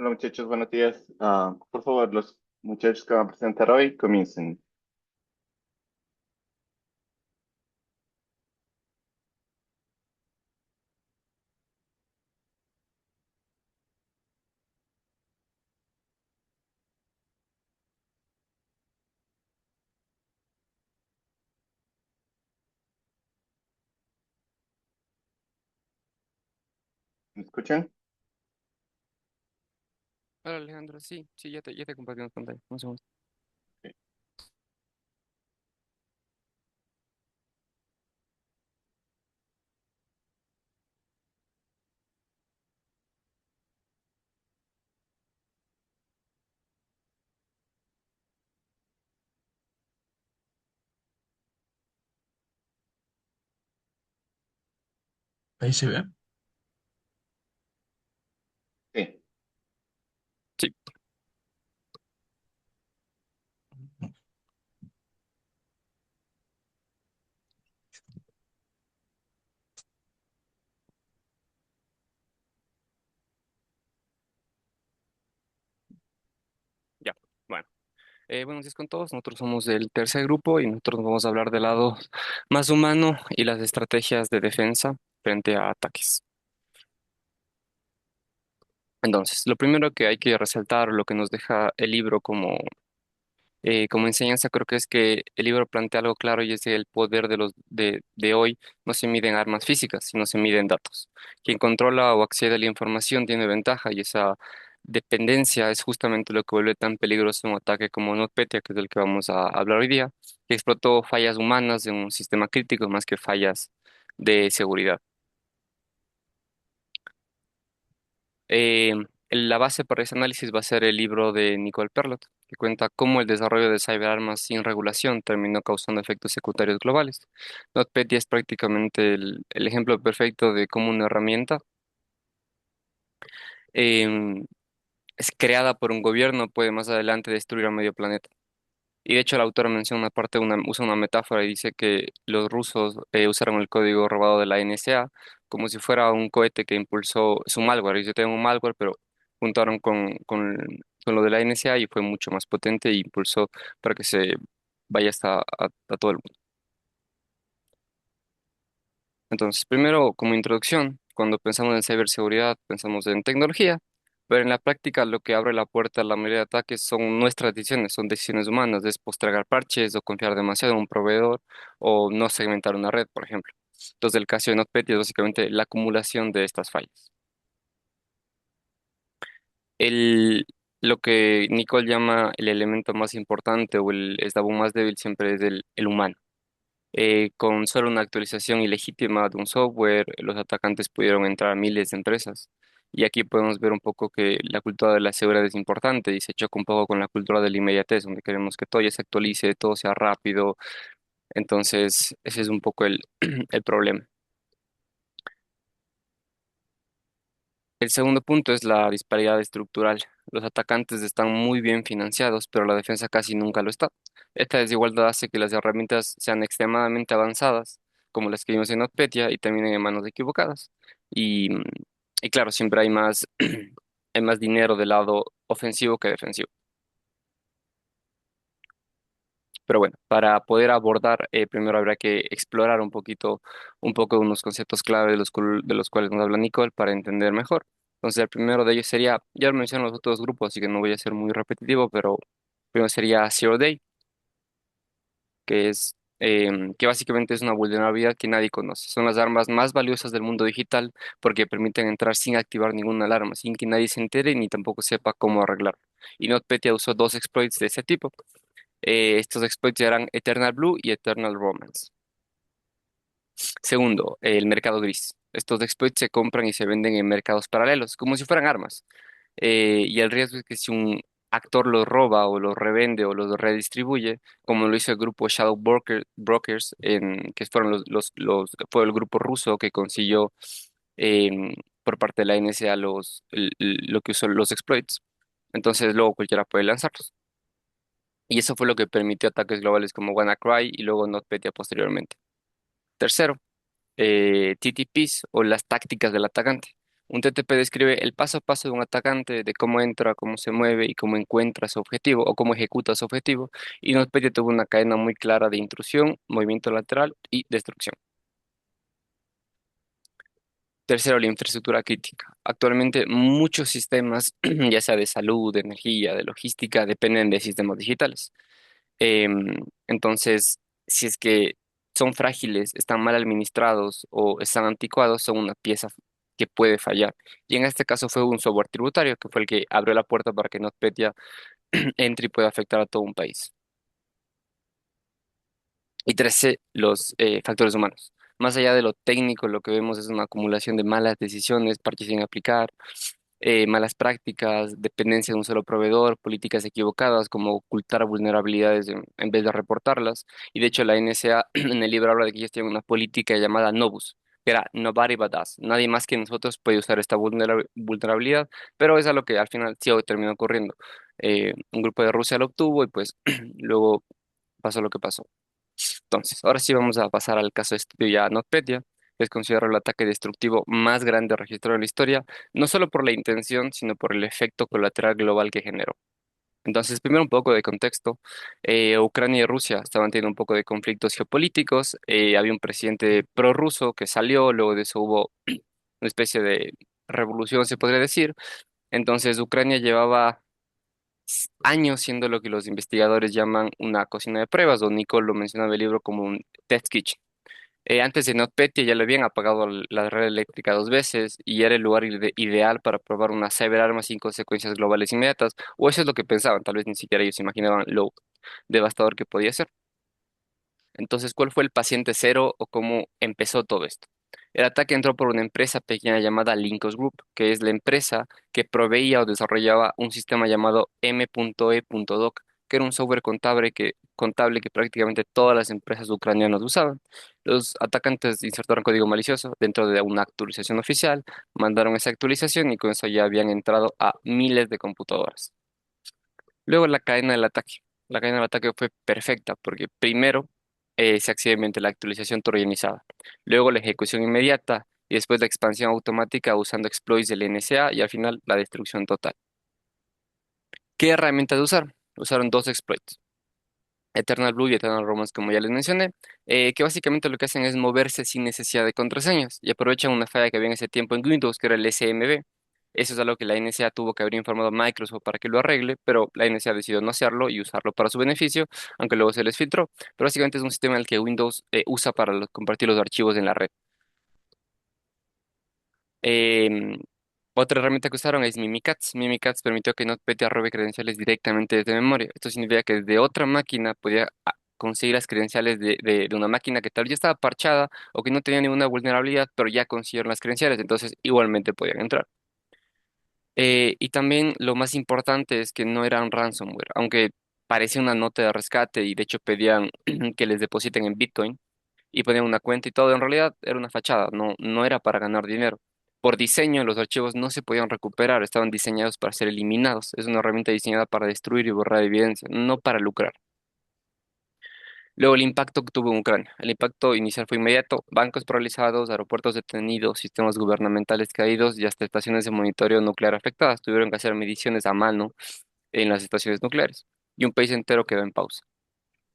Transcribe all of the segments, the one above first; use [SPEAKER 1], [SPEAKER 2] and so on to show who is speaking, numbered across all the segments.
[SPEAKER 1] Hola muchachos, buenos días. Por favor, los muchachos que van a presentar hoy comiencen. ¿Me escuchan?
[SPEAKER 2] Hola Alejandro, sí, sí, ya te compartí una pantalla. Un segundo.
[SPEAKER 1] Sí.
[SPEAKER 3] Ahí se ve.
[SPEAKER 1] Sí.
[SPEAKER 2] Sí, ya. Bueno, buenos días con todos. Nosotros somos del tercer grupo y nosotros nos vamos a hablar del lado más humano y las estrategias de defensa frente a ataques. Entonces, lo primero que hay que resaltar, lo que nos deja el libro como enseñanza, creo que es que el libro plantea algo claro y es que el poder de hoy no se mide en armas físicas, sino se mide en datos. Quien controla o accede a la información tiene ventaja y esa dependencia es justamente lo que vuelve tan peligroso un ataque como NotPetya, que es del que vamos a hablar hoy día, que explotó fallas humanas de un sistema crítico más que fallas de seguridad. Eh, la base para ese análisis va a ser el libro de Nicole Perlot, que cuenta cómo el desarrollo de ciberarmas sin regulación terminó causando efectos secundarios globales. NotPetya es prácticamente el ejemplo perfecto de cómo una herramienta em, es creada por un gobierno puede más adelante destruir a medio planeta. Y de hecho el autor menciona una parte, usa una metáfora y dice que los rusos usaron el código robado de la NSA como si fuera un cohete que impulsó su malware. Y yo tengo un malware, pero juntaron con lo de la NSA y fue mucho más potente e impulsó para que se vaya hasta a todo el mundo. Entonces, primero, como introducción, cuando pensamos en ciberseguridad, pensamos en tecnología, pero en la práctica lo que abre la puerta a la mayoría de ataques son nuestras decisiones, son decisiones humanas, es postergar parches o confiar demasiado en un proveedor o no segmentar una red, por ejemplo. Entonces, el caso de NotPetya es básicamente la acumulación de estas fallas. El, lo que Nicole llama el elemento más importante o el eslabón más débil siempre es el humano. Con solo una actualización ilegítima de un software, los atacantes pudieron entrar a miles de empresas. Y aquí podemos ver un poco que la cultura de la seguridad es importante y se choca un poco con la cultura de la inmediatez, donde queremos que todo ya se actualice, todo sea rápido. Entonces, ese es un poco el problema. El segundo punto es la disparidad estructural. Los atacantes están muy bien financiados, pero la defensa casi nunca lo está. Esta desigualdad hace que las herramientas sean extremadamente avanzadas, como las que vimos en NotPetya, y terminen en manos equivocadas. Y, mm, y claro, siempre hay más, hay más dinero del lado ofensivo que defensivo. Pero bueno, para poder abordar, primero habrá que explorar un poco unos conceptos clave de los cuales nos habla Nicole para entender mejor. Entonces, el primero de ellos sería, ya lo mencioné en los otros grupos, así que no voy a ser muy repetitivo, pero primero sería Zero Day, que básicamente es una vulnerabilidad que nadie conoce. Son las armas más valiosas del mundo digital porque permiten entrar sin activar ninguna alarma, sin que nadie se entere ni tampoco sepa cómo arreglarlo. Y NotPetya usó dos exploits de ese tipo. Estos exploits eran Eternal Blue y Eternal Romance. Segundo, el mercado gris. Estos exploits se compran y se venden en mercados paralelos, como si fueran armas. Y el riesgo es que si un actor los roba o los revende o los redistribuye, como lo hizo el grupo Brokers, que fueron fue el grupo ruso que consiguió por parte de la NSA lo que usó los exploits. Entonces luego cualquiera puede lanzarlos. Y eso fue lo que permitió ataques globales como WannaCry y luego NotPetya posteriormente. Tercero, TTPs o las tácticas del atacante. Un TTP describe el paso a paso de un atacante, de cómo entra, cómo se mueve y cómo encuentra su objetivo o cómo ejecuta su objetivo. Y NotPetya tuvo una cadena muy clara de intrusión, movimiento lateral y destrucción. Tercero, la infraestructura crítica. Actualmente muchos sistemas, ya sea de salud, de energía, de logística, dependen de sistemas digitales. Entonces, si es que son frágiles, están mal administrados o están anticuados, son una pieza que puede fallar. Y en este caso fue un software tributario que fue el que abrió la puerta para que NotPetya entre y pueda afectar a todo un país. Y 13, los factores humanos. Más allá de lo técnico, lo que vemos es una acumulación de malas decisiones, parches sin aplicar, malas prácticas, dependencia de un solo proveedor, políticas equivocadas como ocultar vulnerabilidades en vez de reportarlas. Y de hecho la NSA en el libro habla de que ellos tienen una política llamada Novus, que era Nobody but us. Nadie más que nosotros puede usar esta vulnerabilidad, pero es a lo que al final sí terminó ocurriendo. Un grupo de Rusia lo obtuvo y pues luego pasó lo que pasó. Entonces, ahora sí vamos a pasar al caso de estudio ya NotPetya, que es considerado el ataque destructivo más grande registrado en la historia, no solo por la intención, sino por el efecto colateral global que generó. Entonces, primero un poco de contexto. Ucrania y Rusia estaban teniendo un poco de conflictos geopolíticos. Había un presidente prorruso que salió, luego de eso hubo una especie de revolución, se podría decir. Entonces, Ucrania llevaba años siendo lo que los investigadores llaman una cocina de pruebas, o Nicole lo mencionaba en el libro como un test kitchen. Antes de NotPetya ya le habían apagado la red eléctrica 2 veces y era el lugar ideal para probar una cyberarma sin consecuencias globales inmediatas, o eso es lo que pensaban, tal vez ni siquiera ellos imaginaban lo devastador que podía ser. Entonces, ¿cuál fue el paciente cero o cómo empezó todo esto? El ataque entró por una empresa pequeña llamada Linkos Group, que es la empresa que proveía o desarrollaba un sistema llamado M.E.Doc, que era un software contable que prácticamente todas las empresas ucranianas usaban. Los atacantes insertaron código malicioso dentro de una actualización oficial, mandaron esa actualización y con eso ya habían entrado a miles de computadoras. Luego la cadena del ataque. La cadena del ataque fue perfecta porque primero se accede mediante la actualización troyanizada, luego la ejecución inmediata y después la expansión automática usando exploits del NSA y al final la destrucción total. ¿Qué herramientas usaron? Usaron dos exploits. Eternal Blue y Eternal Romance, como ya les mencioné, que básicamente lo que hacen es moverse sin necesidad de contraseñas y aprovechan una falla que había en ese tiempo en Windows, que era el SMB. Eso es algo que la NSA tuvo que haber informado a Microsoft para que lo arregle, pero la NSA decidió no hacerlo y usarlo para su beneficio, aunque luego se les filtró. Pero básicamente es un sistema en el que Windows usa para compartir los archivos en la red. Em, Otra herramienta que usaron es Mimikatz. Mimikatz permitió que NotPetya robe credenciales directamente desde memoria. Esto significa que desde otra máquina podía conseguir las credenciales de una máquina que tal vez ya estaba parchada o que no tenía ninguna vulnerabilidad, pero ya consiguieron las credenciales, entonces igualmente podían entrar. Y también lo más importante es que no eran ransomware, aunque parecía una nota de rescate y de hecho pedían que les depositen en Bitcoin y ponían una cuenta y todo, en realidad era una fachada, no era para ganar dinero. Por diseño, los archivos no se podían recuperar, estaban diseñados para ser eliminados. Es una herramienta diseñada para destruir y borrar evidencia, no para lucrar. Luego, el impacto que tuvo en Ucrania. El impacto inicial fue inmediato: bancos paralizados, aeropuertos detenidos, sistemas gubernamentales caídos y hasta estaciones de monitoreo nuclear afectadas. Tuvieron que hacer mediciones a mano en las estaciones nucleares y un país entero quedó en pausa.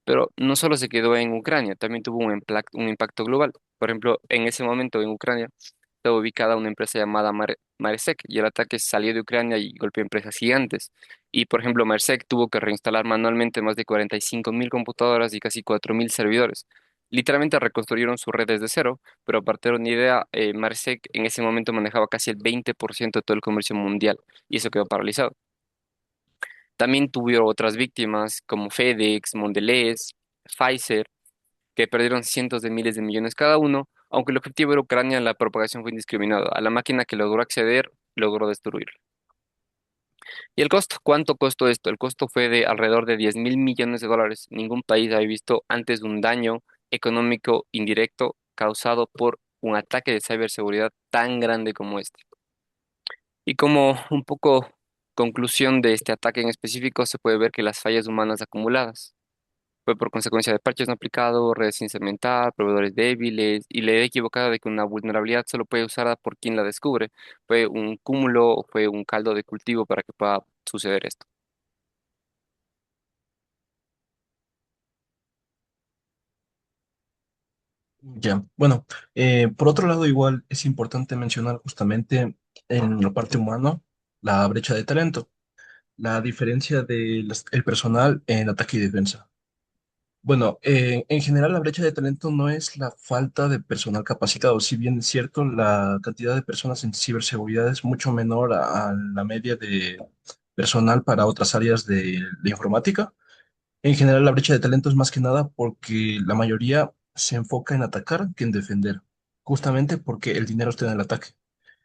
[SPEAKER 2] Pero no solo se quedó en Ucrania, también tuvo un impacto global. Por ejemplo, en ese momento en Ucrania estaba ubicada una empresa llamada Maersk y el ataque salió de Ucrania y golpeó empresas gigantes. Y por ejemplo, Maersk tuvo que reinstalar manualmente más de 45.000 computadoras y casi 4.000 servidores. Literalmente reconstruyeron su red desde cero, pero para tener una idea, Maersk en ese momento manejaba casi el 20% de todo el comercio mundial y eso quedó paralizado. También tuvieron otras víctimas como FedEx, Mondelez, Pfizer, que perdieron cientos de miles de millones cada uno, aunque el objetivo era Ucrania, la propagación fue indiscriminada. A la máquina que logró acceder, logró destruirla. ¿Y el costo? ¿Cuánto costó esto? El costo fue de alrededor de 10.000 millones de dólares. Ningún país había visto antes un daño económico indirecto causado por un ataque de ciberseguridad tan grande como este. Y como un poco conclusión de este ataque en específico, se puede ver que las fallas humanas acumuladas. Fue por consecuencia de parches no aplicados, redes sin cementar, proveedores débiles y la idea equivocada de que una vulnerabilidad solo puede usada por quien la descubre. Fue un cúmulo o fue un caldo de cultivo para que pueda suceder esto.
[SPEAKER 3] Ya, bueno, por otro lado, igual es importante mencionar justamente en la parte humana la brecha de talento, la diferencia del personal en ataque y defensa. Bueno, en general la brecha de talento no es la falta de personal capacitado, si bien es cierto, la cantidad de personas en ciberseguridad es mucho menor a la media de personal para otras áreas de la informática. En general, la brecha de talento es más que nada porque la mayoría se enfoca en atacar que en defender, justamente porque el dinero está en el ataque.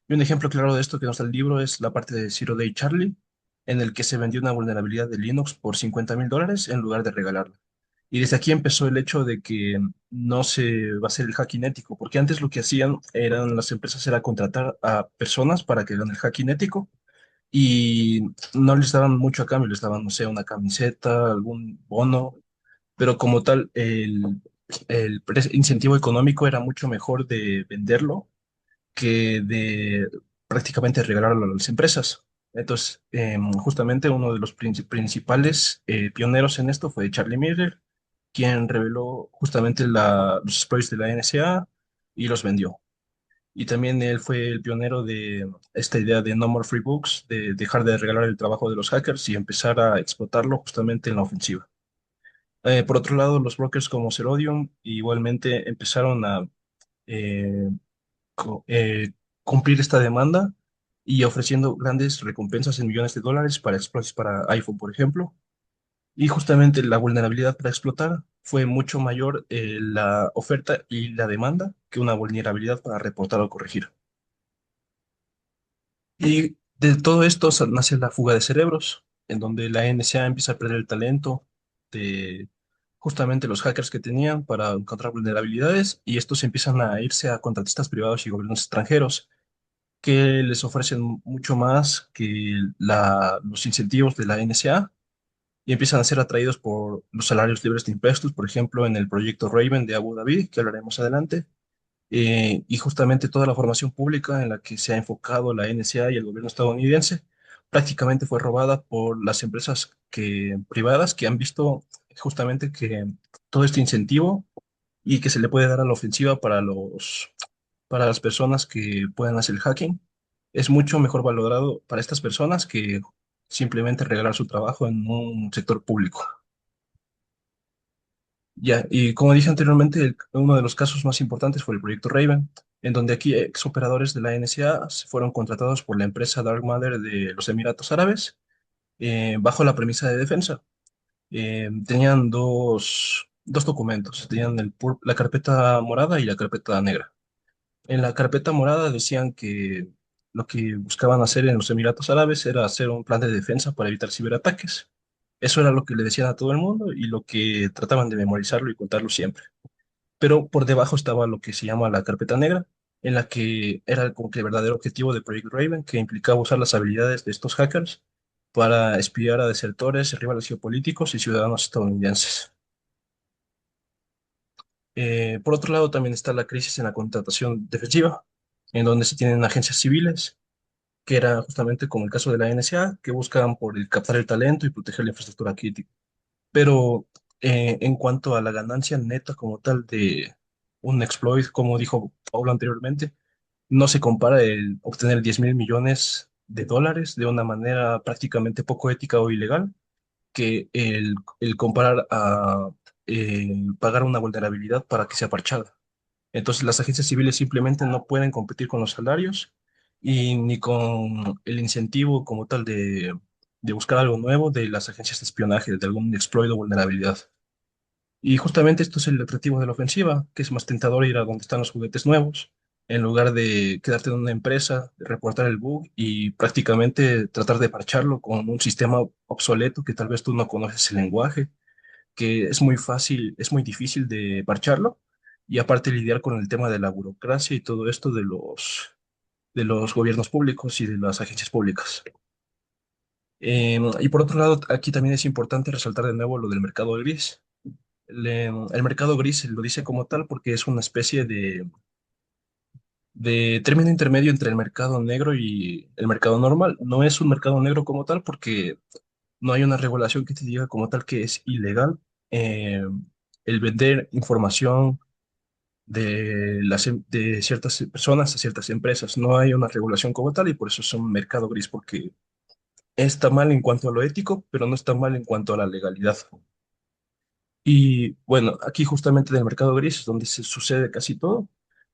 [SPEAKER 3] Y un ejemplo claro de esto que nos da el libro es la parte de Zero Day Charlie, en el que se vendió una vulnerabilidad de Linux por $50,000 en lugar de regalarla. Y desde aquí empezó el hecho de que no se va a hacer el hacking ético, porque antes lo que hacían eran las empresas era contratar a personas para que hagan el hacking ético y no les daban mucho a cambio, les daban, no sé, una camiseta, algún bono, pero como tal, el incentivo económico era mucho mejor de venderlo que de prácticamente regalarlo a las empresas. Entonces, justamente uno de los principales pioneros en esto fue Charlie Miller, quien reveló justamente los exploits de la NSA y los vendió. Y también él fue el pionero de esta idea de No More Free Books, de dejar de regalar el trabajo de los hackers y empezar a explotarlo justamente en la ofensiva. Por otro lado, los brokers como Serodium igualmente empezaron a eh, co- eh, cumplir esta demanda y ofreciendo grandes recompensas en millones de dólares para exploits para iPhone, por ejemplo. Y justamente la vulnerabilidad para explotar fue mucho mayor la oferta y la demanda que una vulnerabilidad para reportar o corregir. Y de todo esto nace la fuga de cerebros, en donde la NSA empieza a perder el talento de justamente los hackers que tenían para encontrar vulnerabilidades y estos empiezan a irse a contratistas privados y gobiernos extranjeros que les ofrecen mucho más que los incentivos de la NSA y empiezan a ser atraídos por los salarios libres de impuestos, por ejemplo, en el proyecto Raven de Abu Dhabi, que hablaremos adelante, y justamente toda la formación pública en la que se ha enfocado la NSA y el gobierno estadounidense prácticamente fue robada por las empresas privadas que han visto justamente que todo este incentivo y que se le puede dar a la ofensiva para las personas que puedan hacer el hacking es mucho mejor valorado para estas personas que simplemente regalar su trabajo en un sector público. Ya, y como dije anteriormente, uno de los casos más importantes fue el proyecto Raven, en donde aquí ex operadores de la NSA se fueron contratados por la empresa Dark Matter de los Emiratos Árabes bajo la premisa de defensa. Tenían dos documentos, tenían la carpeta morada y la carpeta negra. En la carpeta morada decían que lo que buscaban hacer en los Emiratos Árabes era hacer un plan de defensa para evitar ciberataques. Eso era lo que le decían a todo el mundo y lo que trataban de memorizarlo y contarlo siempre. Pero por debajo estaba lo que se llama la carpeta negra, en la que era como que el verdadero objetivo de Project Raven, que implicaba usar las habilidades de estos hackers para espiar a desertores, rivales geopolíticos y ciudadanos estadounidenses. Por otro lado, también está la crisis en la contratación defensiva, en donde se tienen agencias civiles, que era justamente como el caso de la NSA, que buscaban captar el talento y proteger la infraestructura crítica. Pero en cuanto a la ganancia neta como tal de un exploit, como dijo Paulo anteriormente, no se compara el obtener 10,000 millones de dólares de una manera prácticamente poco ética o ilegal que el comparar a pagar una vulnerabilidad para que sea parchada. Entonces las agencias civiles simplemente no pueden competir con los salarios y ni con el incentivo como tal de buscar algo nuevo de las agencias de espionaje, de algún exploit o vulnerabilidad. Y justamente esto es el atractivo de la ofensiva, que es más tentador ir a donde están los juguetes nuevos, en lugar de quedarte en una empresa, reportar el bug y prácticamente tratar de parcharlo con un sistema obsoleto que tal vez tú no conoces el lenguaje, que es muy fácil, es muy difícil de parcharlo, y aparte lidiar con el tema de la burocracia y todo esto de los gobiernos públicos y de las agencias públicas. Y por otro lado, aquí también es importante resaltar de nuevo lo del mercado gris, El mercado gris lo dice como tal porque es una especie de término intermedio entre el mercado negro y el mercado normal. No es un mercado negro como tal porque no hay una regulación que te diga como tal que es ilegal eh, el vender información de ciertas personas a ciertas empresas. No hay una regulación como tal y por eso es un mercado gris, porque está mal en cuanto a lo ético, pero no está mal en cuanto a la legalidad. Y bueno, aquí justamente del mercado gris es donde se sucede casi todo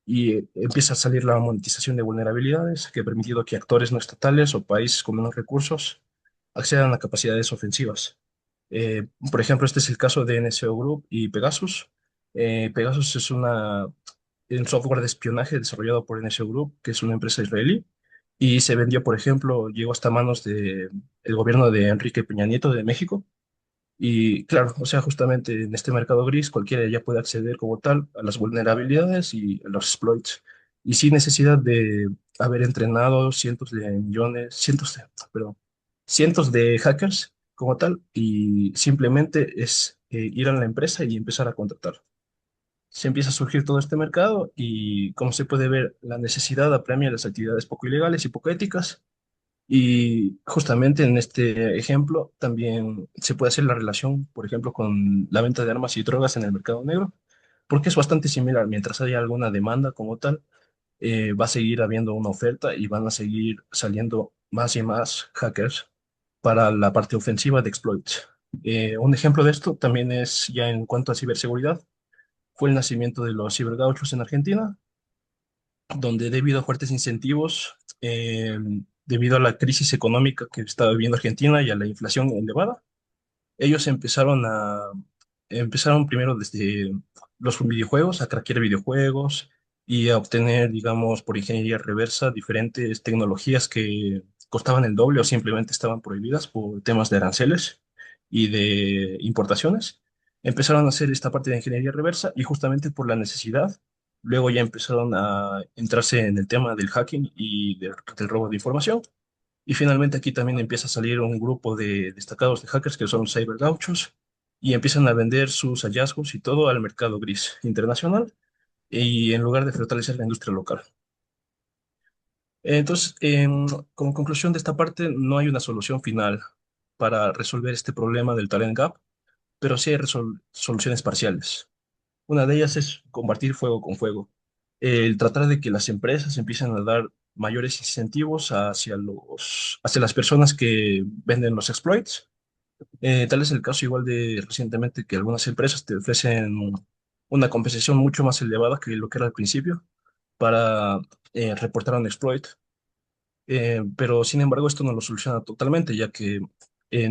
[SPEAKER 3] y empieza a salir la monetización de vulnerabilidades que ha permitido que actores no estatales o países con menos recursos accedan a capacidades ofensivas. Por ejemplo, este es el caso de NSO Group y Pegasus. Pegasus es un software de espionaje desarrollado por NSO Group, que es una empresa israelí, y se vendió, por ejemplo, llegó hasta manos del gobierno de Enrique Peña Nieto de México y claro, o sea, justamente en este mercado gris cualquiera ya puede acceder como tal a las vulnerabilidades y a los exploits. Y sin necesidad de haber entrenado perdón, cientos de hackers como tal. Y simplemente es ir a la empresa y empezar a contratar. Se empieza a surgir todo este mercado y como se puede ver, la necesidad apremia las actividades poco ilegales y poco éticas y justamente en este ejemplo también se puede hacer la relación, por ejemplo, con la venta de armas y drogas en el mercado negro, porque es bastante similar. Mientras haya alguna demanda como tal, va a seguir habiendo una oferta y van a seguir saliendo más y más hackers para la parte ofensiva de exploits. Un ejemplo de esto también es ya en cuanto a ciberseguridad, fue el nacimiento de los cibergauchos en Argentina, donde debido a fuertes incentivos, debido a la crisis económica que estaba viviendo Argentina y a la inflación elevada, ellos empezaron primero desde los videojuegos, a craquear videojuegos y a obtener, digamos, por ingeniería reversa, diferentes tecnologías que costaban el doble o simplemente estaban prohibidas por temas de aranceles y de importaciones. Empezaron a hacer esta parte de ingeniería reversa y justamente por la necesidad, luego ya empezaron a entrarse en el tema del hacking y del robo de información. Y finalmente aquí también empieza a salir un grupo de destacados de hackers que son los cybergauchos y empiezan a vender sus hallazgos y todo al mercado gris internacional y en lugar de fortalecer la industria local. Entonces, como conclusión de esta parte, no hay una solución final para resolver este problema del talent gap, pero sí hay soluciones parciales. Una de ellas es combatir fuego con fuego. El tratar de que las empresas empiecen a dar mayores incentivos hacia las personas que venden los exploits. Tal es el caso igual de recientemente que algunas empresas te ofrecen una compensación mucho más elevada que lo que era al principio para reportar un exploit. Pero sin embargo esto no lo soluciona totalmente, ya que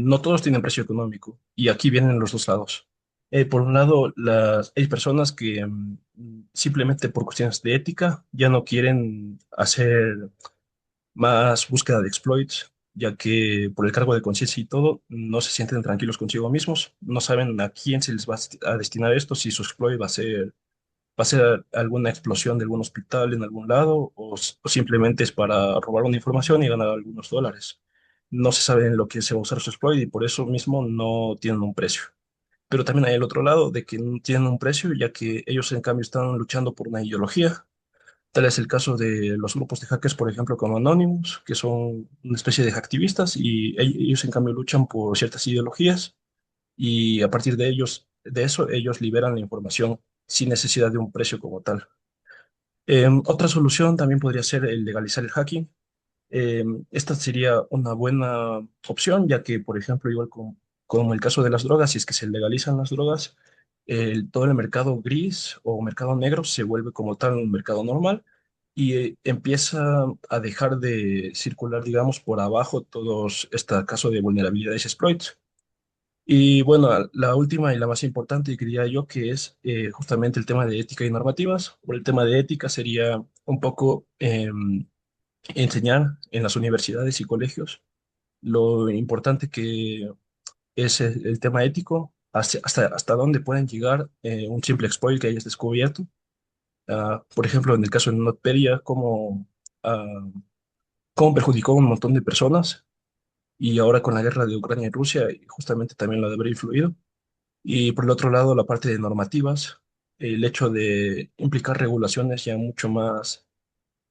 [SPEAKER 3] no todos tienen precio económico y aquí vienen los dos lados. Por un lado, hay personas que simplemente por cuestiones de ética ya no quieren hacer más búsqueda de exploits, ya que por el cargo de conciencia y todo, no se sienten tranquilos consigo mismos, no saben a quién se les va a destinar esto, si su exploit va a ser alguna explosión de algún hospital en algún lado o simplemente es para robar una información y ganar algunos dólares. No se sabe en lo que se va a usar su exploit y por eso mismo no tienen un precio. Pero también hay el otro lado de que no tienen un precio, ya que ellos en cambio están luchando por una ideología. Tal es el caso de los grupos de hackers, por ejemplo, como Anonymous, que son una especie de hacktivistas y ellos en cambio luchan por ciertas ideologías y a partir de eso, ellos liberan la información sin necesidad de un precio como tal. Otra solución también podría ser el legalizar el hacking. Esta sería una buena opción, ya que, por ejemplo, igual como el caso de las drogas, si es que se legalizan las drogas, todo el mercado gris o mercado negro se vuelve como tal un mercado normal y empieza a dejar de circular, digamos, por abajo todos este caso de vulnerabilidades y exploits. Y bueno, la última y la más importante, diría yo, que es justamente el tema de ética y normativas. Por el tema de ética sería un poco enseñar en las universidades y colegios lo importante que es el tema ético, hasta dónde pueden llegar un simple exploit que hayas descubierto. Por ejemplo, en el caso de NotPetya, ah, cómo perjudicó a un montón de personas y ahora con la guerra de Ucrania y Rusia, justamente también lo de haber influido. Y por el otro lado, la parte de normativas, el hecho de implicar regulaciones ya mucho más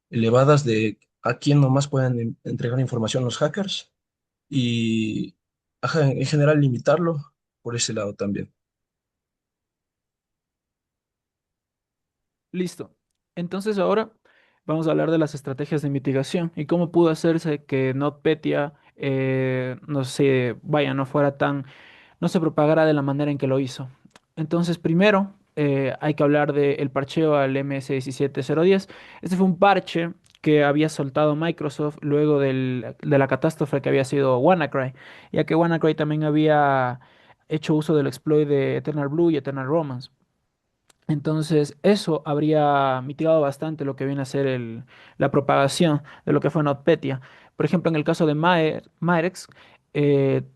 [SPEAKER 3] elevadas de a quién nomás pueden entregar información los hackers y ajá, en general limitarlo por ese lado también.
[SPEAKER 4] Listo. Entonces ahora vamos a hablar de las estrategias de mitigación y cómo pudo hacerse que NotPetya, no sé, vaya, no se propagara de la manera en que lo hizo. Entonces, primero hay que hablar del parcheo al MS17010. Este fue un parche que había soltado Microsoft luego de la catástrofe que había sido WannaCry, ya que WannaCry también había hecho uso del exploit de Eternal Blue y Eternal Romance. Entonces, eso habría mitigado bastante lo que viene a ser la propagación de lo que fue NotPetya. Por ejemplo, en el caso de Maersk,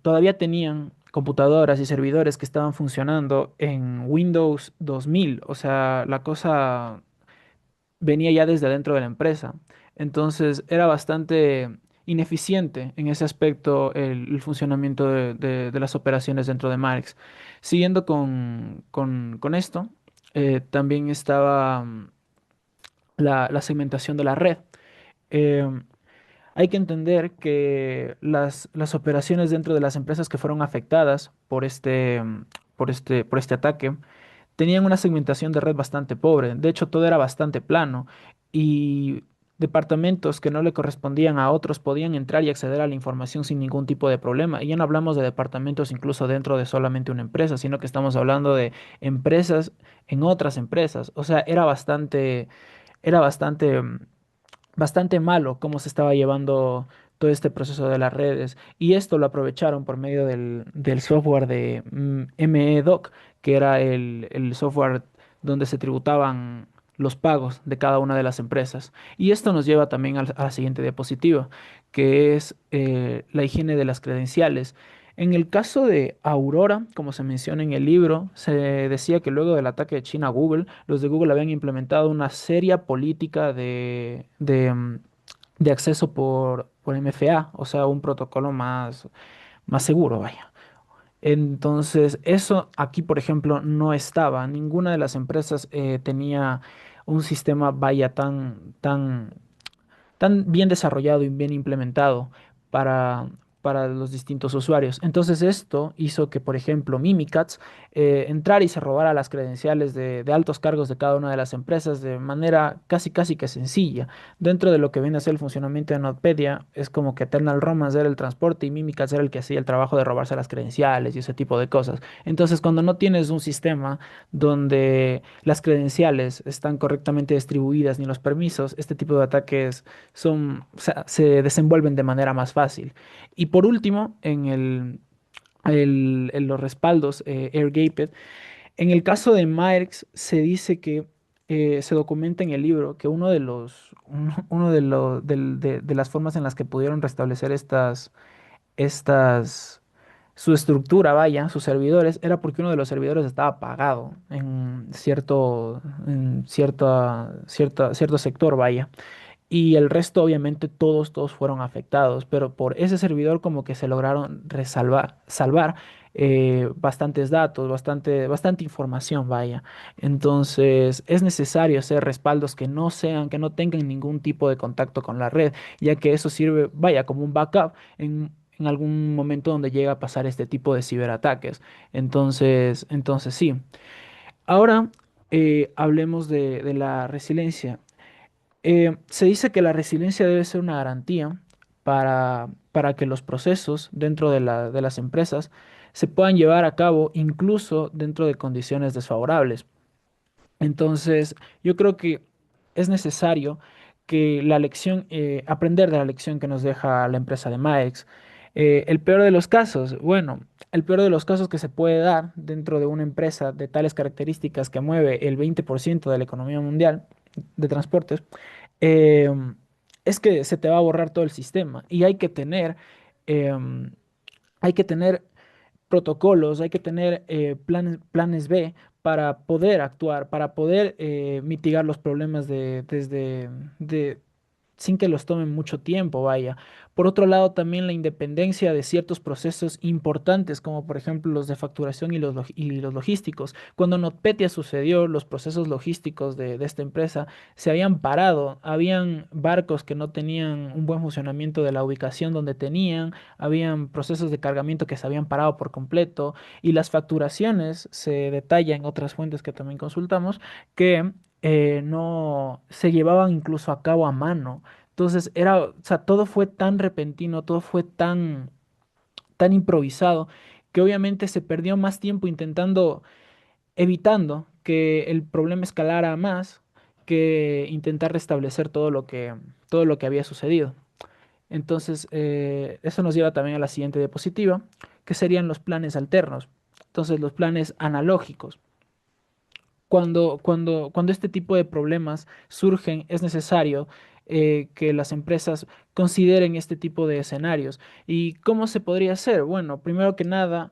[SPEAKER 4] todavía tenían computadoras y servidores que estaban funcionando en Windows 2000. O sea, la cosa venía ya desde dentro de la empresa. Entonces, era bastante ineficiente en ese aspecto el funcionamiento de las operaciones dentro de Maersk. Siguiendo con esto también estaba la segmentación de la red. Em, Hay que entender que las operaciones dentro de las empresas que fueron afectadas por este ataque tenían una segmentación de red bastante pobre. De hecho, todo era bastante plano y departamentos que no le correspondían a otros podían entrar y acceder a la información sin ningún tipo de problema. Y ya no hablamos de departamentos incluso dentro de solamente una empresa, sino que estamos hablando de empresas en otras empresas. O sea, era bastante malo cómo se estaba llevando todo este proceso de las redes. Y esto lo aprovecharon por medio del software de MEDOC, que era el software donde se tributaban los pagos de cada una de las empresas. Y esto nos lleva también a la siguiente diapositiva, que es la higiene de las credenciales. En el caso de Aurora, como se menciona en el libro, se decía que luego del ataque de China a Google, los de Google habían implementado una seria política de acceso por MFA, o sea, un protocolo más seguro, vaya. Entonces, eso aquí, por ejemplo, no estaba. Ninguna de las empresas tenía un sistema, vaya, tan bien desarrollado y bien implementado para, para los distintos usuarios. Entonces esto hizo que, por ejemplo, Mimikatz entrara y se robara las credenciales de altos cargos de cada una de las empresas de manera casi casi que sencilla. Dentro de lo que viene a ser el funcionamiento de Notpedia, es como que Eternal Romance era el transporte y Mimikatz era el que hacía el trabajo de robarse las credenciales y ese tipo de cosas. Entonces, cuando no tienes un sistema donde las credenciales están correctamente distribuidas ni los permisos, este tipo de ataques o sea, se desenvuelven de manera más fácil. Y por último, en los respaldos air-gapped, en el caso de Maersk se dice que se documenta en el libro que uno de las formas en las que pudieron restablecer estas, su estructura, vaya, sus servidores, era porque uno de los servidores estaba apagado cierto sector, vaya. Y el resto, obviamente, todos fueron afectados, pero por ese servidor como que se lograron salvar bastantes datos, bastante información, vaya. Entonces, es necesario hacer respaldos que no tengan ningún tipo de contacto con la red, ya que eso sirve, vaya, como un backup en algún momento donde llega a pasar este tipo de ciberataques. Entonces sí. Ahora hablemos de la resiliencia. Se dice que la resiliencia debe ser una garantía para que los procesos dentro de las empresas se puedan llevar a cabo incluso dentro de condiciones desfavorables. Entonces, yo creo que es necesario que aprender de la lección que nos deja la empresa de Maex. El peor de los casos, bueno, el peor de los casos que se puede dar dentro de una empresa de tales características que mueve el 20% de la economía mundial de transportes, eh, es que se te va a borrar todo el sistema y em, hay que tener protocolos, hay que tener planes B para poder actuar, para poder mitigar los problemas sin que los tomen mucho tiempo, vaya. Por otro lado, también la independencia de ciertos procesos importantes, como por ejemplo los de facturación y los logísticos. Cuando NotPetya sucedió, los procesos logísticos de esta empresa se habían parado. Habían barcos que no tenían un buen funcionamiento de la ubicación donde tenían, habían procesos de cargamiento que se habían parado por completo y las facturaciones se detalla en otras fuentes que también consultamos que no se llevaban incluso a cabo a mano. Entonces era, o sea, todo fue tan repentino, todo fue tan improvisado, que obviamente se perdió más tiempo evitando que el problema escalara más, que intentar restablecer todo lo que había sucedido. Entonces, eso nos lleva también a la siguiente diapositiva, que serían los planes alternos. Entonces, los planes analógicos. Cuando este tipo de problemas surgen, es necesario que las empresas consideren este tipo de escenarios. ¿Y cómo se podría hacer? Bueno, primero que nada,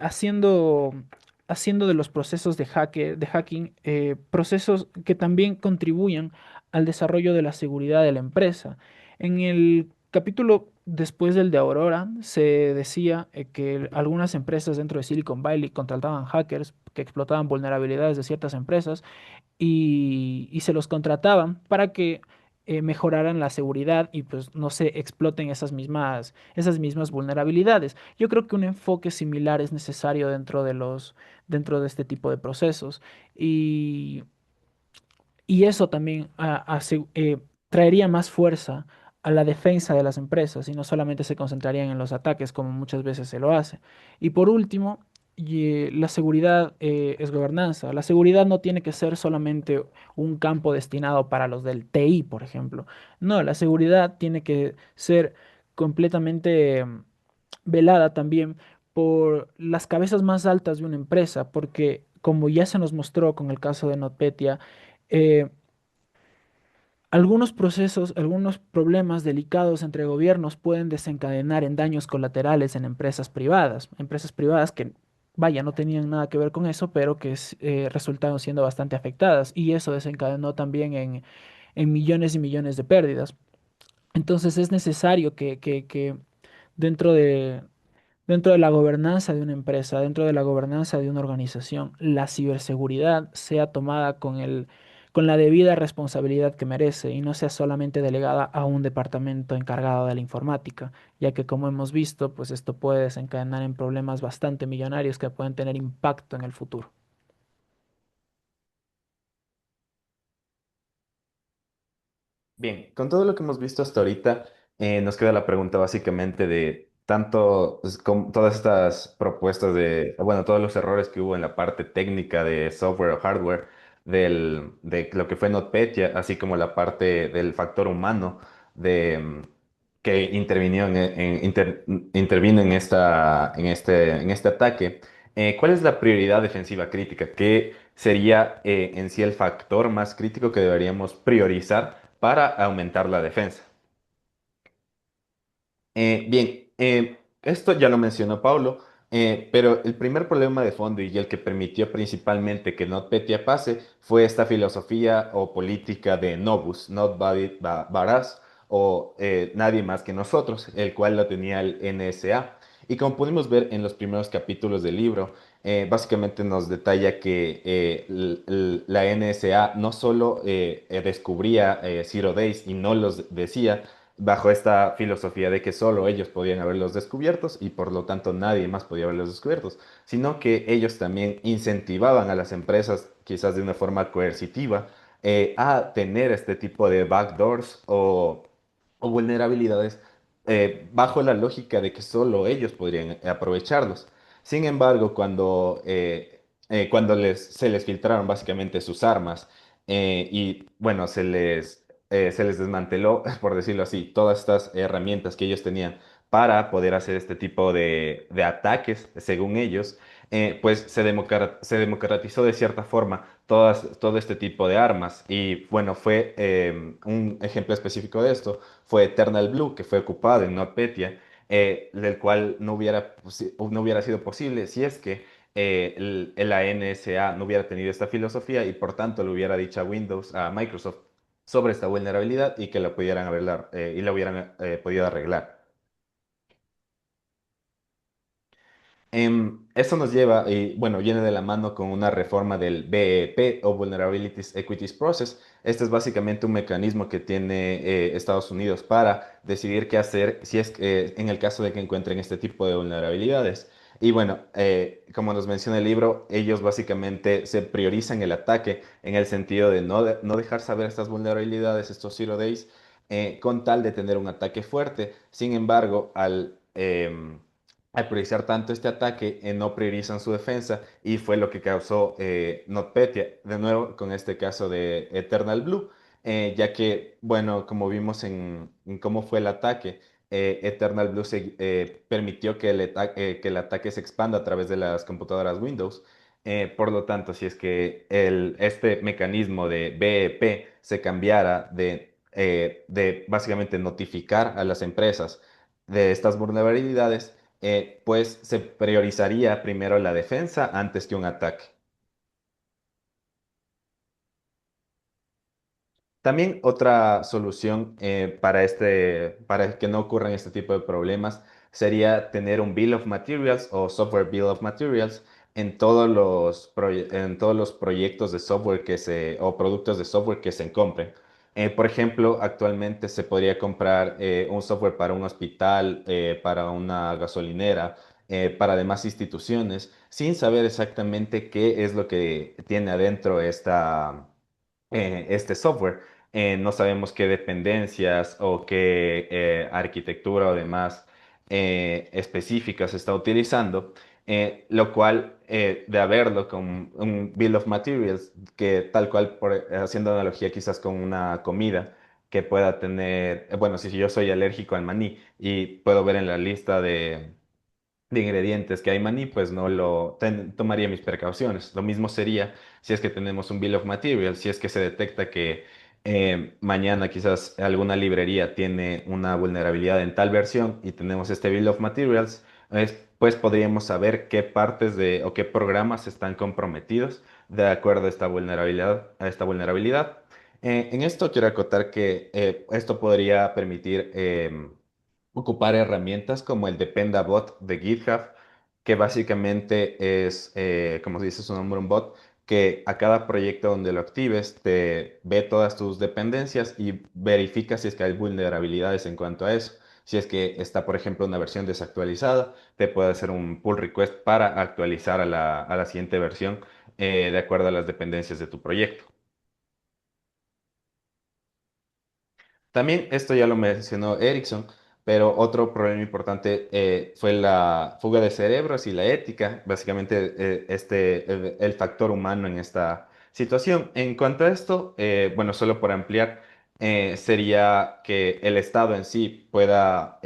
[SPEAKER 4] haciendo de los procesos de hacking procesos que también contribuyan al desarrollo de la seguridad de la empresa. En el capítulo después del de Aurora se decía que algunas empresas dentro de Silicon Valley contrataban hackers que explotaban vulnerabilidades de ciertas empresas y se los contrataban para que mejoraran la seguridad y pues no se exploten esas mismas vulnerabilidades. Yo creo que un enfoque similar es necesario dentro de este tipo de procesos y, y eso también traería más fuerza a la defensa de las empresas y no solamente se concentrarían en los ataques como muchas veces se lo hace. Y por último, la seguridad es gobernanza. La seguridad no tiene que ser solamente un campo destinado para los del TI, por ejemplo. No, la seguridad tiene que ser completamente velada también por las cabezas más altas de una empresa, porque como ya se nos mostró con el caso de NotPetya, eh, algunos procesos, algunos problemas delicados entre gobiernos pueden desencadenar en daños colaterales en empresas privadas que, vaya, no tenían nada que ver con eso, pero que resultaron siendo bastante afectadas y eso desencadenó también en millones y millones de pérdidas. Entonces es necesario que dentro dentro de la gobernanza de una empresa, dentro de la gobernanza de una organización, la ciberseguridad sea tomada con la debida responsabilidad que merece y no sea solamente delegada a un departamento encargado de la informática, ya que como hemos visto, pues esto puede desencadenar en problemas bastante millonarios que pueden tener impacto en el futuro.
[SPEAKER 5] Bien, con todo lo que hemos visto hasta ahorita, nos queda la pregunta básicamente de tanto pues, con todas estas propuestas de, bueno, todos los errores que hubo en la parte técnica de software o hardware de lo que fue NotPetya, así como la parte del factor humano de, que intervino intervino en en este ataque. ¿Cuál es la prioridad defensiva crítica? ¿Qué sería en sí el factor más crítico que deberíamos priorizar para aumentar la defensa? Bien, esto ya lo mencionó Paulo, pero el primer problema de fondo y el que permitió principalmente que NotPetya pase fue esta filosofía o política de Novus, but us, o nadie más que nosotros, el cual lo tenía el NSA. Y como pudimos ver en los primeros capítulos del libro, básicamente nos detalla que la NSA no solo descubría Zero Days y no los decía, bajo esta filosofía de que solo ellos podían haberlos descubiertos y por lo tanto nadie más podía haberlos descubiertos, sino que ellos también incentivaban a las empresas, quizás de una forma coercitiva, a tener este tipo de backdoors o vulnerabilidades bajo la lógica de que solo ellos podrían aprovecharlos. Sin embargo, cuando se les filtraron básicamente sus armas y bueno, se les desmanteló, por decirlo así, todas estas herramientas que ellos tenían para poder hacer este tipo de ataques, según ellos, pues se democratizó de cierta forma todo este tipo de armas. Y bueno, fue un ejemplo específico de esto, fue Eternal Blue, que fue ocupado en NotPetya, del cual no hubiera sido posible si es que la NSA no hubiera tenido esta filosofía y por tanto le hubiera dicho a Windows, a Microsoft, sobre esta vulnerabilidad y que la pudieran arreglar y la hubieran podido arreglar. Eso nos lleva, y bueno, viene de la mano con una reforma del BEP o Vulnerabilities Equities Process. Este es básicamente un mecanismo que tiene Estados Unidos para decidir qué hacer si es que, en el caso de que encuentren este tipo de vulnerabilidades. Y bueno, como nos menciona el libro, ellos básicamente se priorizan el ataque en el sentido de no dejar saber estas vulnerabilidades, estos zero days, con tal de tener un ataque fuerte. Sin embargo, al priorizar tanto este ataque, no priorizan su defensa y fue lo que causó NotPetya, de nuevo con este caso de Eternal Blue, ya que, bueno, como vimos en cómo fue el ataque, Eternal Blue permitió que que el ataque se expanda a través de las computadoras Windows. Por lo tanto, si es que este mecanismo de BEP se cambiara de básicamente notificar a las empresas de estas vulnerabilidades, pues se priorizaría primero la defensa antes que un ataque. También otra solución para que no ocurran este tipo de problemas sería tener un Bill of Materials o Software Bill of Materials en todos los proyectos de software o productos de software que se compren. Por ejemplo, actualmente se podría comprar un software para un hospital, para una gasolinera, para demás instituciones, sin saber exactamente qué es lo que tiene adentro este software. No sabemos qué dependencias o qué arquitectura o demás específicas se está utilizando, lo cual, de haberlo con un Bill of Materials, que tal cual, haciendo analogía quizás con una comida, que pueda tener, bueno, si yo soy alérgico al maní y puedo ver en la lista de ingredientes que hay maní, pues no tomaría mis precauciones. Lo mismo sería si es que tenemos un Bill of Materials, si es que se detecta que mañana quizás alguna librería tiene una vulnerabilidad en tal versión y tenemos este Bill of Materials, pues podríamos saber qué partes o qué programas están comprometidos de acuerdo a esta vulnerabilidad. En esto quiero acotar que esto podría permitir ocupar herramientas como el Dependabot de GitHub, que básicamente es, como dice su nombre, un bot que a cada proyecto donde lo actives te ve todas tus dependencias y verifica si es que hay vulnerabilidades en cuanto a eso. Si es que está, por ejemplo, una versión desactualizada, te puede hacer un pull request para actualizar a la siguiente versión de acuerdo a las dependencias de tu proyecto. También esto ya lo mencionó Erickson, pero otro problema importante fue la fuga de cerebros y la ética, básicamente el factor humano en esta situación. En cuanto a esto, bueno, solo por ampliar, sería que el Estado en sí pueda